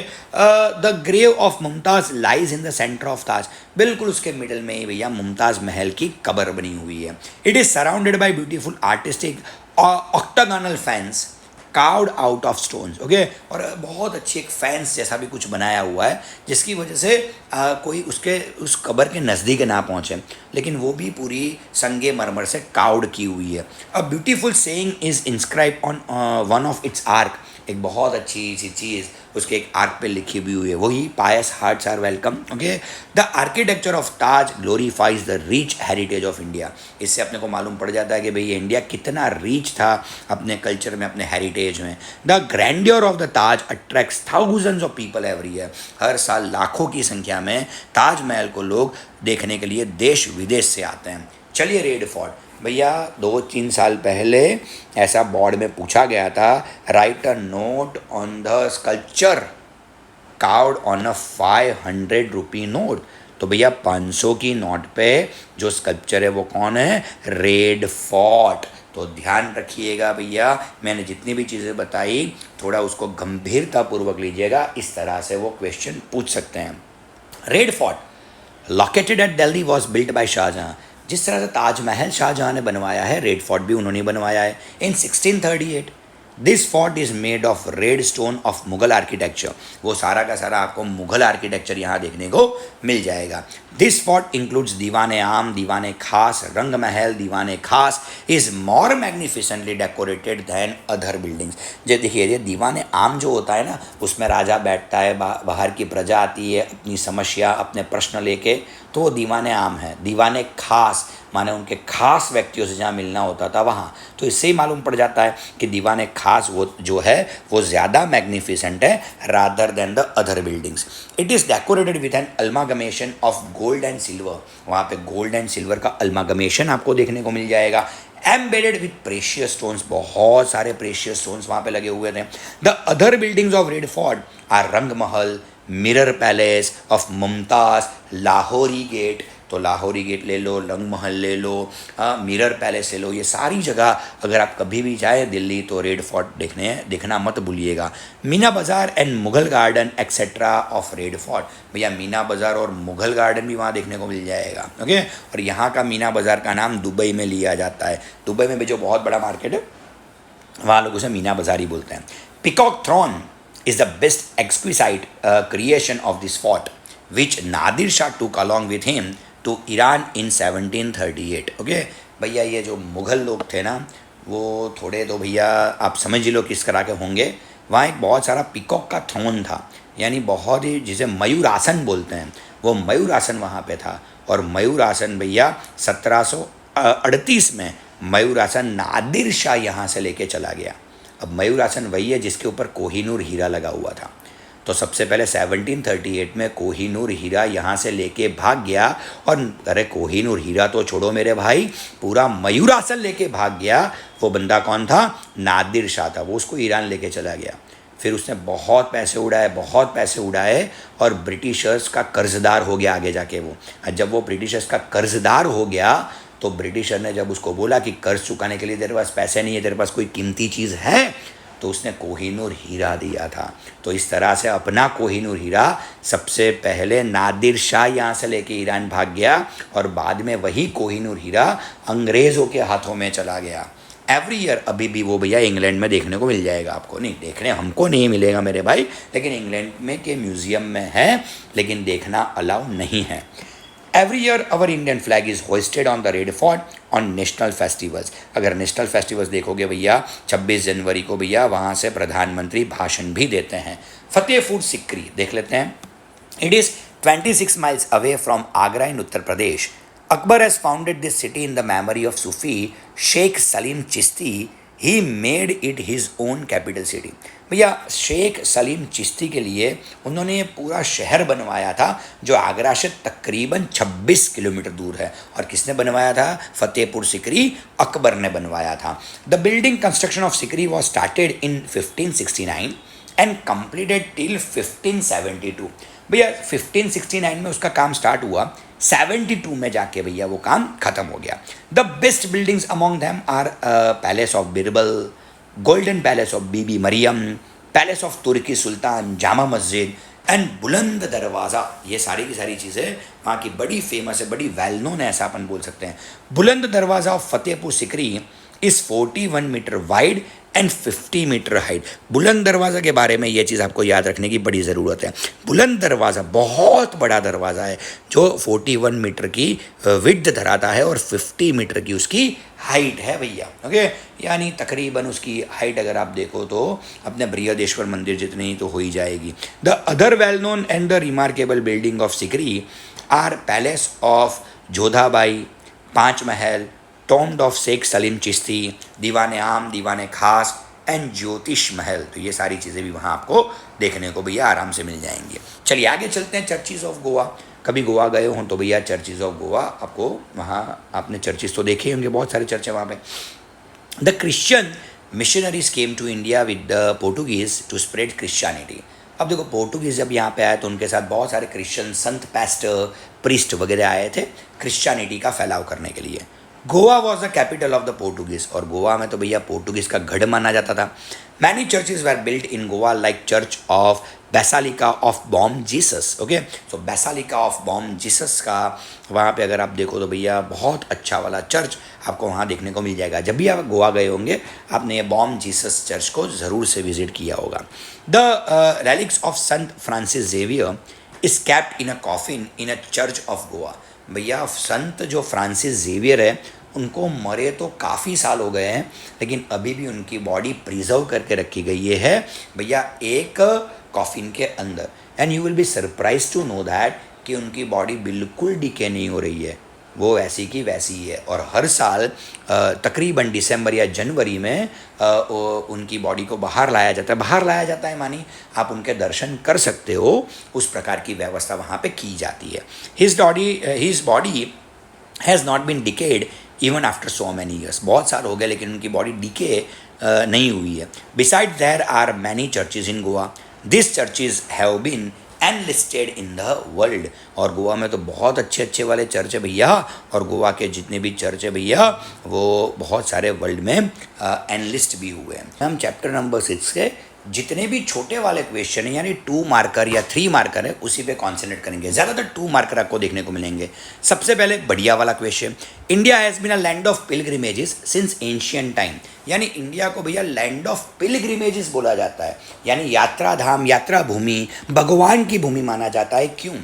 The grave of Mumtaz lies in the centre of Taj. बिल्कुल उसके मिडल में ही भैया मुमताज़ महल की कब्र बनी हुई है। It is surrounded by beautiful artistic octagonal fans carved out of stones, okay. और बहुत अच्छी एक फैंस जैसा भी कुछ बनाया हुआ है जिसकी वजह से कोई उसके उस कब्र के नज़दीक ना पहुँचे, लेकिन वो भी पूरी संगे मरमर से कार्व्ड की हुई है। A beautiful saying is inscribe on one of its arc. एक बहुत अच्छी सी चीज़ उसके एक आर्क पे लिखी भी हुई है, वही pious hearts are welcome, okay. The architecture of Taj glorifies the rich heritage of India. इससे अपने को मालूम पड़ जाता है कि भाई इंडिया कितना रिच था अपने कल्चर में, अपने हेरिटेज में। The grandeur of the Taj attracts thousands of people every year. हर साल लाखों की संख्या में ताजमहल को लोग देखने के लिए देश विदेश से आते हैं। चलिए, रेड फोर्ट भैया 2-3 साल पहले ऐसा बोर्ड में पूछा गया था, right a note on the sculpture carved on a 500 rupee note. तो भैया 500 की नोट पे जो स्कल्पचर है वो कौन है? Red fort. तो ध्यान रखिएगा भैया, मैंने जितनी भी चीज़ें बताई थोड़ा उसको गंभीरतापूर्वक लीजिएगा, इस तरह से वो क्वेश्चन पूछ सकते हैं। Red fort located at Delhi was built by Shahjahan. जिस तरह से ताजमहल शाहजहां ने बनवाया है, रेड फोर्ट भी उन्होंने बनवाया है इन 1638। This fort is made of red stone of Mughal architecture. वो सारा का सारा आपको मुगल आर्किटेक्चर यहाँ देखने को मिल जाएगा। दिस फोर्ट इंक्लूड्स दीवाने आम, दीवाने खास, रंग महल। दीवाने खास is more magnificently decorated than other buildings. जो देखिए, ये दीवाने आम जो होता है ना, उसमें राजा बैठता है, बाहर की प्रजा आती है अपनी समस्या अपने प्रश्न लेके, तो वो दीवाने आम है। दीवाने खास माने उनके खास व्यक्तियों से जहाँ मिलना होता था वहाँ, तो इससे ही मालूम पड़ जाता है कि दीवाने खास वो जो है वो ज़्यादा मैग्निफिसेंट है rather than the other buildings. It is decorated with an amalgamation of gold and silver. वहाँ पे गोल्ड एंड सिल्वर का अल्मागमेशन आपको देखने को मिल जाएगा। एम्बेडेड विथ प्रेशियस स्टोन्स, बहुत सारे प्रेशियस स्टोन्स वहाँ पे लगे हुए थे। The other buildings of red fort are Rang Mahal, mirror palace of Mumtaz, Lahori gate. तो लाहौरी गेट ले लो, रंग महल ले लो, मिरर पैलेस ले लो, ये सारी जगह अगर आप कभी भी जाए दिल्ली तो रेड फोर्ट देखना मत भूलिएगा। मीना बाज़ार and Mughal garden etcetera of red fort. भैया मीना बाज़ार और मुगल गार्डन भी वहाँ देखने को मिल जाएगा। ओके, और यहाँ का मीना बाज़ार का नाम दुबई में लिया जाता है। दुबई में भी जो बहुत बड़ा मार्केट है वहाँ लोग उसे मीना बाज़ार ही बोलते हैं। Peacock throne is the best exquisite creation of this fort, which Nadir Shah took along with him to Iran in 1738. Okay भैया, ये जो मुग़ल लोग थे ना, वो थोड़े तो भैया आप समझ ही लो किस तरह के होंगे। वहाँ एक बहुत सारा पिकॉक का थ्रोन था, यानी बहुत ही जिसे मयूर आसन बोलते हैं, वो मयूर आसन वहाँ पे था। और मयूर आसन भैया 1738 में मयूर आसन नादिर शाह यहाँ से लेके चला गया। अब मयूर आसन वही है जिसके ऊपर कोहिनूर हीरा लगा हुआ था। तो सबसे पहले 1738 में कोहिनूर हीरा यहाँ से लेके भाग गया। और अरे कोहिनूर हीरा तो छोड़ो मेरे भाई, पूरा मयूर आसन लेके भाग गया। वो बंदा कौन था? नादिर शाह था। वो उसको ईरान लेके चला गया। फिर उसने बहुत पैसे उड़ाए और ब्रिटिशर्स का कर्जदार हो गया आगे जाके वो। जब वो ब्रिटिशर्स का कर्जदार हो गया तो ब्रिटिशर ने जब उसको बोला कि कर्ज चुकाने के लिए तेरे पास पैसे नहीं है, तेरे पास कोई कीमती चीज़ है, तो उसने कोहिनूर हीरा दिया था। तो इस तरह से अपना कोहिनूर हीरा सबसे पहले नादिर शाह यहाँ से लेके ईरान भाग गया और बाद में वही कोहिनूर हीरा अंग्रेज़ों के हाथों में चला गया। एवरी ईयर अभी भी वो भैया इंग्लैंड में देखने को मिल जाएगा आपको। नहीं देखने हमको नहीं मिलेगा मेरे भाई, लेकिन इंग्लैंड में के म्यूज़ियम में है, लेकिन देखना अलाउ नहीं है। Every year our Indian flag is hoisted on the Red Fort on national festivals। अगर नेशनल फेस्टिवल्स देखोगे भैया 26 जनवरी को भैया वहाँ से प्रधानमंत्री भाषण भी देते हैं। फतेहपुर सिकरी देख लेते हैं। It is 26 miles away from Agra in Uttar Pradesh. Akbar has founded this city in the memory of Sufi Sheikh Salim Chishti। He made it his own capital city। भैया शेख सलीम चिश्ती के लिए उन्होंने ये पूरा शहर बनवाया था जो आगरा से तकरीबन 26 किलोमीटर दूर है। और किसने बनवाया था? फतेहपुर सिकरी अकबर ने बनवाया था। The building construction of Sikri was started in 1569 and completed till 1572। भैया 1569 में उसका काम स्टार्ट हुआ, 72 में जाके भैया वो काम खत्म हो गया। The best buildings among them are palace of Birbal, golden palace of Bibi Mariam, palace of Turki sultan, Jama Masjid and बुलंद दरवाज़ा। ये सारी की सारी चीज़ें वहाँ की बड़ी फेमस है, बड़ी वेल नोन है, ऐसा अपन बोल सकते हैं। Buland Darwaza of Fatehpur Sikri is 41 metre wide and 50 metre height. Buland Darwaza के बारे में ये चीज़ आपको याद रखने की बड़ी ज़रूरत है। बुलंद दरवाज़ा बहुत बड़ा दरवाज़ा है जो 41 मीटर की विड्थ धराता है और 50 मीटर की उसकी हाइट है भैया। ओके, यानी तकरीबन उसकी हाइट अगर आप देखो तो अपने बृहदेश्वर मंदिर जितनी ही तो हो ही जाएगी। The other well known and the remarkable building of Sikri are palace of Jodhabai, Panch Mahal, tomb of Sheikh Salim Chishti, Diwane Aam, दीवाने खास एंड ज्योतिष महल। तो ये सारी चीज़ें भी वहाँ आपको देखने को भैया आराम से मिल जाएंगी। चलिए आगे चलते हैं। चर्चिज़ ऑफ गोवा। कभी गोवा गए हों तो भैया चर्चिज़ ऑफ गोवा आपको वहाँ आपने चर्चिज़ तो देखे होंगे, बहुत सारे चर्च हैं वहाँ पे। The Christian missionaries came to India with the Portuguese to spread Christianity. अब देखो पोर्टुगीज जब यहाँ पे आए तो उनके साथ बहुत सारे क्रिश्चियन संत, पास्टर, प्रीस्ट वगैरह आए थे क्रिश्चियनिटी का फैलाव करने के लिए। Goa was the capital of the Portuguese, और गोवा में तो भैया पोर्टुगीज का गढ़ माना जाता था। Many churches were built in Goa like church of basilica of Bom Jesus. Okay, so basilica of Bom Jesus का वहाँ पे अगर आप देखो तो भैया बहुत अच्छा वाला चर्च आपको वहाँ देखने को मिल जाएगा। जब भी आप गोवा गए होंगे आपने ये बॉम जीसस चर्च को ज़रूर से विजिट किया होगा। The relics of Sant Francis Xavier is kept in a coffin in a church of Goa. भैया संत जो फ्रांसिस जेवियर है उनको मरे तो काफ़ी साल हो गए हैं, लेकिन अभी भी उनकी बॉडी प्रिजर्व करके रखी गई है भैया एक कॉफिन के अंदर। And you will be surprise to know that कि उनकी बॉडी बिल्कुल डिके नहीं हो रही है, वो वैसी की वैसी ही है। और हर साल तकरीबन दिसंबर या जनवरी में उनकी बॉडी को बाहर लाया जाता है। बाहर लाया जाता है मानी आप उनके दर्शन कर सकते हो, उस प्रकार की व्यवस्था वहाँ पे की जाती है। His body has not been decayed even after so many years. बहुत साल हो गए लेकिन उनकी बॉडी डिके नहीं हुई है। Beside there are many churches in Goa. This churches have been enlisted in the world. और गोवा में तो बहुत अच्छे अच्छे वाले चर्च है भैया, और गोवा के जितने भी चर्च है भैया वो बहुत सारे वर्ल्ड में एनलिस्ट भी हुए हैं। हम चैप्टर नंबर 6 के जितने भी छोटे वाले क्वेश्चन है यानी 2 मार्कर या 3 मार्कर है उसी पे कॉन्सेंट्रेट करेंगे। ज़्यादातर 2 मार्कर आपको देखने को मिलेंगे। सबसे पहले बढ़िया वाला question, India has been a land of pilgrimages since ancient time. यानी इंडिया को भैया लैंड ऑफ पिलग्रिमेजेस बोला जाता है, यानी यात्रा धाम, यात्रा भूमि, भगवान की भूमि माना जाता है। क्यों?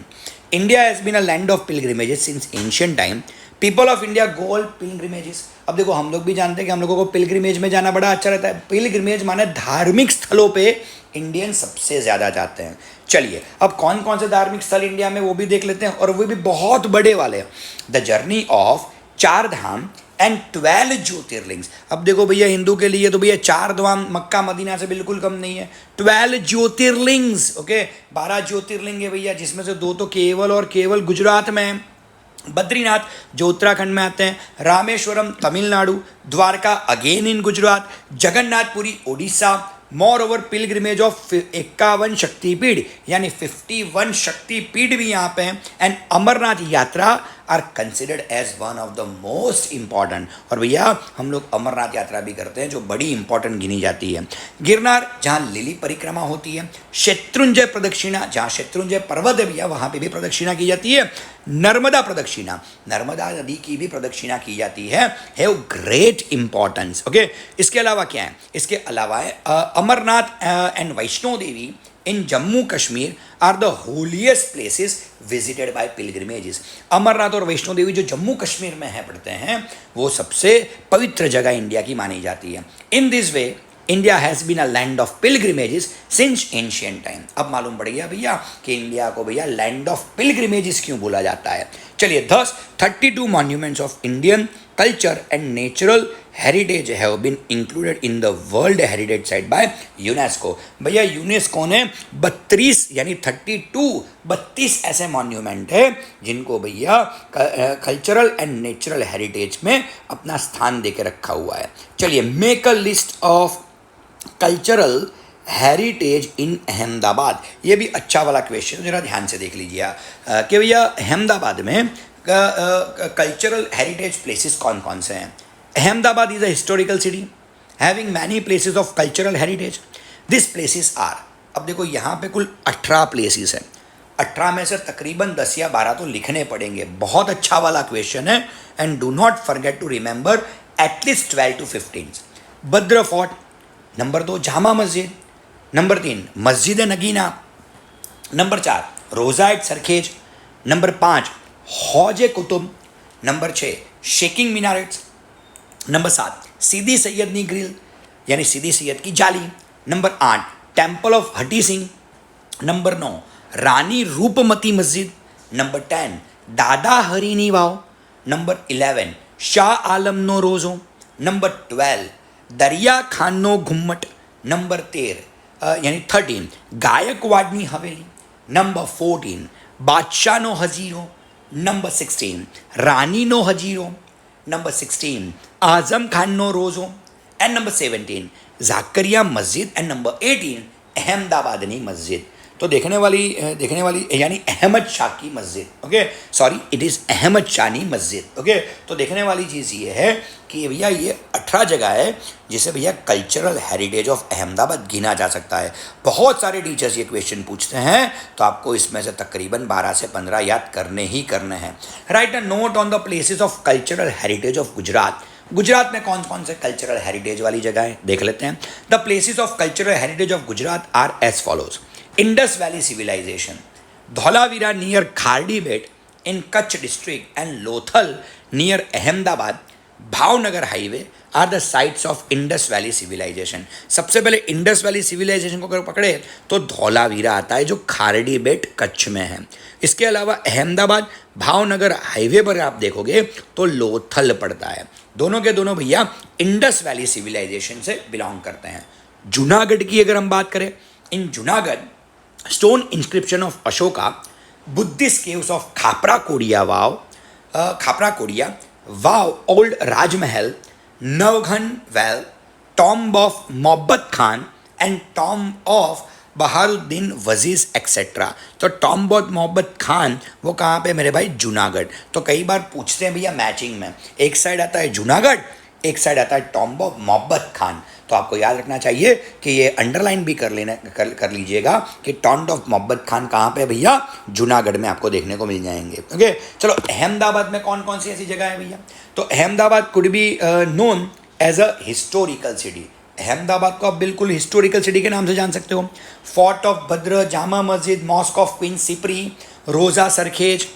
India has been a land of pilgrimages since ancient time. People of India go on pilgrimages. अब देखो हम लोग भी जानते हैं कि हम लोगों को पिलग्रिमेज में जाना बड़ा अच्छा रहता है। पिलग्रिमेज माने धार्मिक स्थलों पे इंडियन सबसे ज़्यादा जाते हैं। चलिए अब कौन कौन से धार्मिक स्थल इंडिया में वो भी देख लेते हैं, और वो भी बहुत बड़े वाले। The journey of 4 Dham and 12 jyotirlingas. अब देखो भैया हिंदू के लिए तो भैया 4 धाम मक्का मदीना से बिल्कुल कम नहीं है। 12 ज्योतिर्लिंग्स, ओके 12 ज्योतिर्लिंग है भैया, जिसमें से 2 तो केवल और केवल गुजरात में है। बद्रीनाथ जो उत्तराखंड में आते हैं, Rameswaram Tamil Nadu, Dwarka again in Gujarat, Jagannathpuri Odisha. Moreover pilgrimage of 51 Shaktipeeth यानी 51 शक्तिपीठ भी यहाँ पे हैं। And Amarnath yatra are considered as one of the most important. और भैया हम लोग अमरनाथ यात्रा भी करते हैं जो बड़ी इंपॉर्टेंट गिनी जाती है। गिरनार जहाँ लिली परिक्रमा होती है, शत्रुंजय प्रदक्षिणा जहाँ शत्रुंजय पर्वत है भैया वहाँ पे भी प्रदक्षिणा की जाती है। नर्मदा प्रदक्षिणा, नर्मदा नदी की भी प्रदक्षिणा की जाती है ग्रेट इंपॉर्टेंस। ओके, इसके अलावा क्या है? इसके अलावा है Amarnath and Vaishno Devi in Jammu Kashmir are the holiest places visited by pilgrimages. Amarnath और वैष्णो देवी जो जम्मू कश्मीर में है पड़ते हैं वो सबसे पवित्र जगह इंडिया की मानी जाती है। In this way India has been a land of pilgrimages since ancient time. अब मालूम पड़ गया भैया कि इंडिया को भैया लैंड ऑफ पिलग्रिमेजेस क्यों बोला जाता है। चलिए 32 monuments of Indian culture and natural heritage have been included in the world heritage site by UNESCO. भैया यूनेस्को ने 32 यानी 32 ऐसे मॉन्यूमेंट है जिनको भैया कल्चरल एंड नेचुरल हेरिटेज में अपना स्थान देके रखा हुआ है। चलिए make a list of cultural heritage इन अहमदाबाद। ये भी अच्छा वाला क्वेश्चन, जरा ध्यान से देख लीजिए कि भैया अहमदाबाद में कल्चरल हेरिटेज प्लेसेस कौन कौन से हैं। Ahmedabad is a historical city having many places of cultural heritage. This places are, अब देखो यहाँ पे कुल 18 प्लेसेस हैं। 18 में से तकरीबन 10 या 12 तो लिखने पड़ेंगे। बहुत अच्छा वाला क्वेश्चन है and do not forget to remember at least 12 to 15। Bhadra fort, number 2 Jama Masjid, number 3 मस्जिद नगीना, नंबर 4 रोज़ा eight Sarkhej, number 5 Hauz Qutub, number 6 shaking minarets, number 7 Sidi Saiyyedni grill यानी सीदी सैयद की जाली, number 8 temple of Hathee Singh, number 9 रानी रूपमती मस्जिद, नंबर 10 दादा हरीनी वाव, number 11 Shah Alam no रोज़ो, number 12 दरिया खानो घुम्मट, नंबर 13 गायकवाड़नी हवेली, नंबर 14 बादशाह नो हजीरो, नंबर 16 रानी नो हजीरो, नंबर 16 आजम खान नो Rozo, and number 17 Zakaria Masjid, and number 18 अहमदाबादनी मस्जिद। तो देखने वाली यानी अहमद शाह की Masjid, okay sorry it is Ahmed Shani Masjid, okay. तो देखने वाली चीज़ ये है कि भैया ये 18 जगह है जिसे भैया कल्चरल हेरिटेज ऑफ अहमदाबाद गिना जा सकता है। बहुत सारे टीचर्स ये क्वेश्चन पूछते हैं, तो आपको इसमें से तकरीबन 12 से 15 याद करने ही करने हैं। Right a note on the places of cultural heritage of Gujarat. Gujarat में कौन कौन से कल्चरल हेरिटेज वाली जगह है देख लेते हैं। The places of cultural heritage of Gujarat are as follows. Indus valley civilisation, Dholavira near खारडी Bet in Kutch district and Lothal near Ahmedabad, Bhavnagar highway are the sites of Indus valley civilisation. सबसे पहले इंडस वैली सिविलाइजेशन को अगर पकड़े तो धौलावीरा आता है जो खारडी बेट कच्छ में है। इसके अलावा अहमदाबाद भावनगर हाईवे पर आप देखोगे तो लोथल पड़ता है। दोनों के दोनों भैया इंडस वैली सिविलाइजेशन से बिलोंग करते हैं। जूनागढ़ की अगर हम बात करें, in Junagadh stone inscription of Ashoka, Buddhist caves of Khapra Kodiya Vav, old Rajmahal, नवघन well, tomb of Mohabbat Khan and tomb of Baharuddin वजीज एक्सेट्रा। तो टॉम्ब ऑफ मोहब्बत खान वो कहाँ पे मेरे भाई? जूनागढ़। तो कई बार पूछते हैं भैया मैचिंग में, एक साइड आता है जूनागढ़, एक साइड आता है टॉम्ब ऑफ मोहब्बत खान। तो आपको याद रखना चाहिए कि ये अंडरलाइन भी कर लीजिएगा कि टॉम्ब ऑफ मोहब्बत खान कहाँ पे भैया? जूनागढ़ में आपको देखने को मिल जाएंगे, ओके। चलो अहमदाबाद में कौन कौन सी ऐसी जगह है भैया? तो Ahmedabad could be known as a historical city. Ahmedabad को आप बिल्कुल हिस्टोरिकल सिटी के नाम से जान सकते हो। फोर्ट ऑफ भद्र, Jama Masjid, mask of queen Sipri, Roza Sarkhej,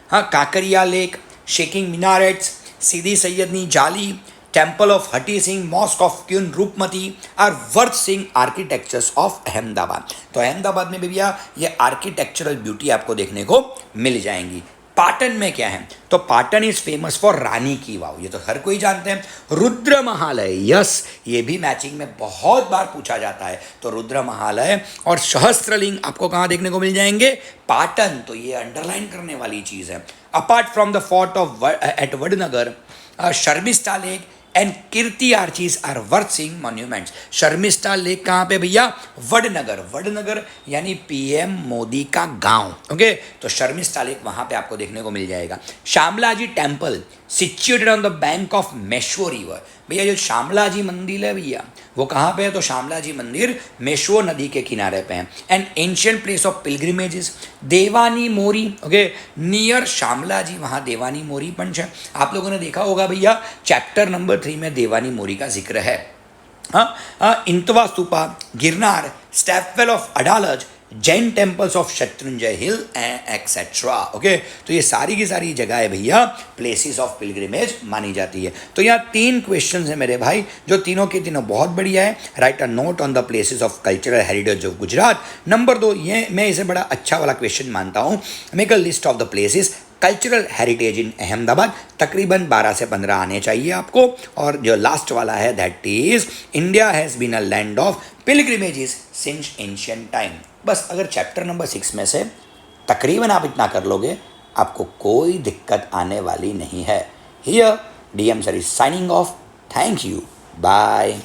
हाँ, Kankaria lake, shaking minarets, Sidi Saiyyed Jali, temple of Hathee Singh, mosque of queen Rupmati are worth seeing architectures of Ahmedabad. तो अहमदाबाद में भी भैया ये आर्किटेक्चरल ब्यूटी आपको देखने को मिल जाएंगी। पाटन में क्या है? तो पाटन इज फेमस फॉर रानी की वाव, ये तो हर कोई जानते हैं। रुद्र महालय, यस, ये भी मैचिंग में बहुत बार पूछा जाता है। तो रुद्र महालय और सहस्त्रलिंग आपको कहाँ देखने को मिल जाएंगे? पाटन। तो ये अंडरलाइन करने वाली चीज़ है। Apart from the fort of at Vadnagar, Sharmishtha lake and Kirti arches are worth seeing monuments. Sharmishtha lake कहाँ पे भैया? वडनगर। वडनगर यानी पीएम मोदी का गांव, ओके। तो शर्मिष्ठा लेक वहाँ पे आपको देखने को मिल जाएगा। Shamlaji temple situated on the bank of Meshwo river. भैया जो शामलाजी मंदिर है भैया वो कहाँ पे है? तो शामलाजी मंदिर मेश्वो नदी के किनारे पे है। एंड एंशियंट प्लेस ऑफ पिलग्रिमेजेस देवानी मोरी, ओके, नियर शामलाजी, वहाँ देवानी मोरी पंच है। आप लोगों ने देखा होगा भैया चैप्टर नंबर 3 में देवानी मोरी का जिक्र है। हाँ, Intwa stupa, Girnar, stepwell of Adalaj, Jain temples of Shatrunjay hill etcetera, okay. तो ये सारी की सारी जगह है भैया प्लेसेस ऑफ पिलग्रिमेज मानी जाती है। तो यहाँ 3 क्वेश्चन है मेरे भाई, जो तीनों के तीनों बहुत बढ़िया है। Right a note on the places of cultural heritage of Gujarat. Number 2, ये मैं इसे बड़ा अच्छा वाला क्वेश्चन मानता हूँ। Make a list of the places cultural heritage इन अहमदाबाद। तकरीबन 12 से 15 आने चाहिए आपको। और जो लास्ट वाला है that is India has been a land of pilgrimages since ancient time. बस अगर चैप्टर नंबर 6 में से तकरीबन आप इतना कर लोगे, आपको कोई दिक्कत आने वाली नहीं है। Here DM sir is signing off. Thank you, bye.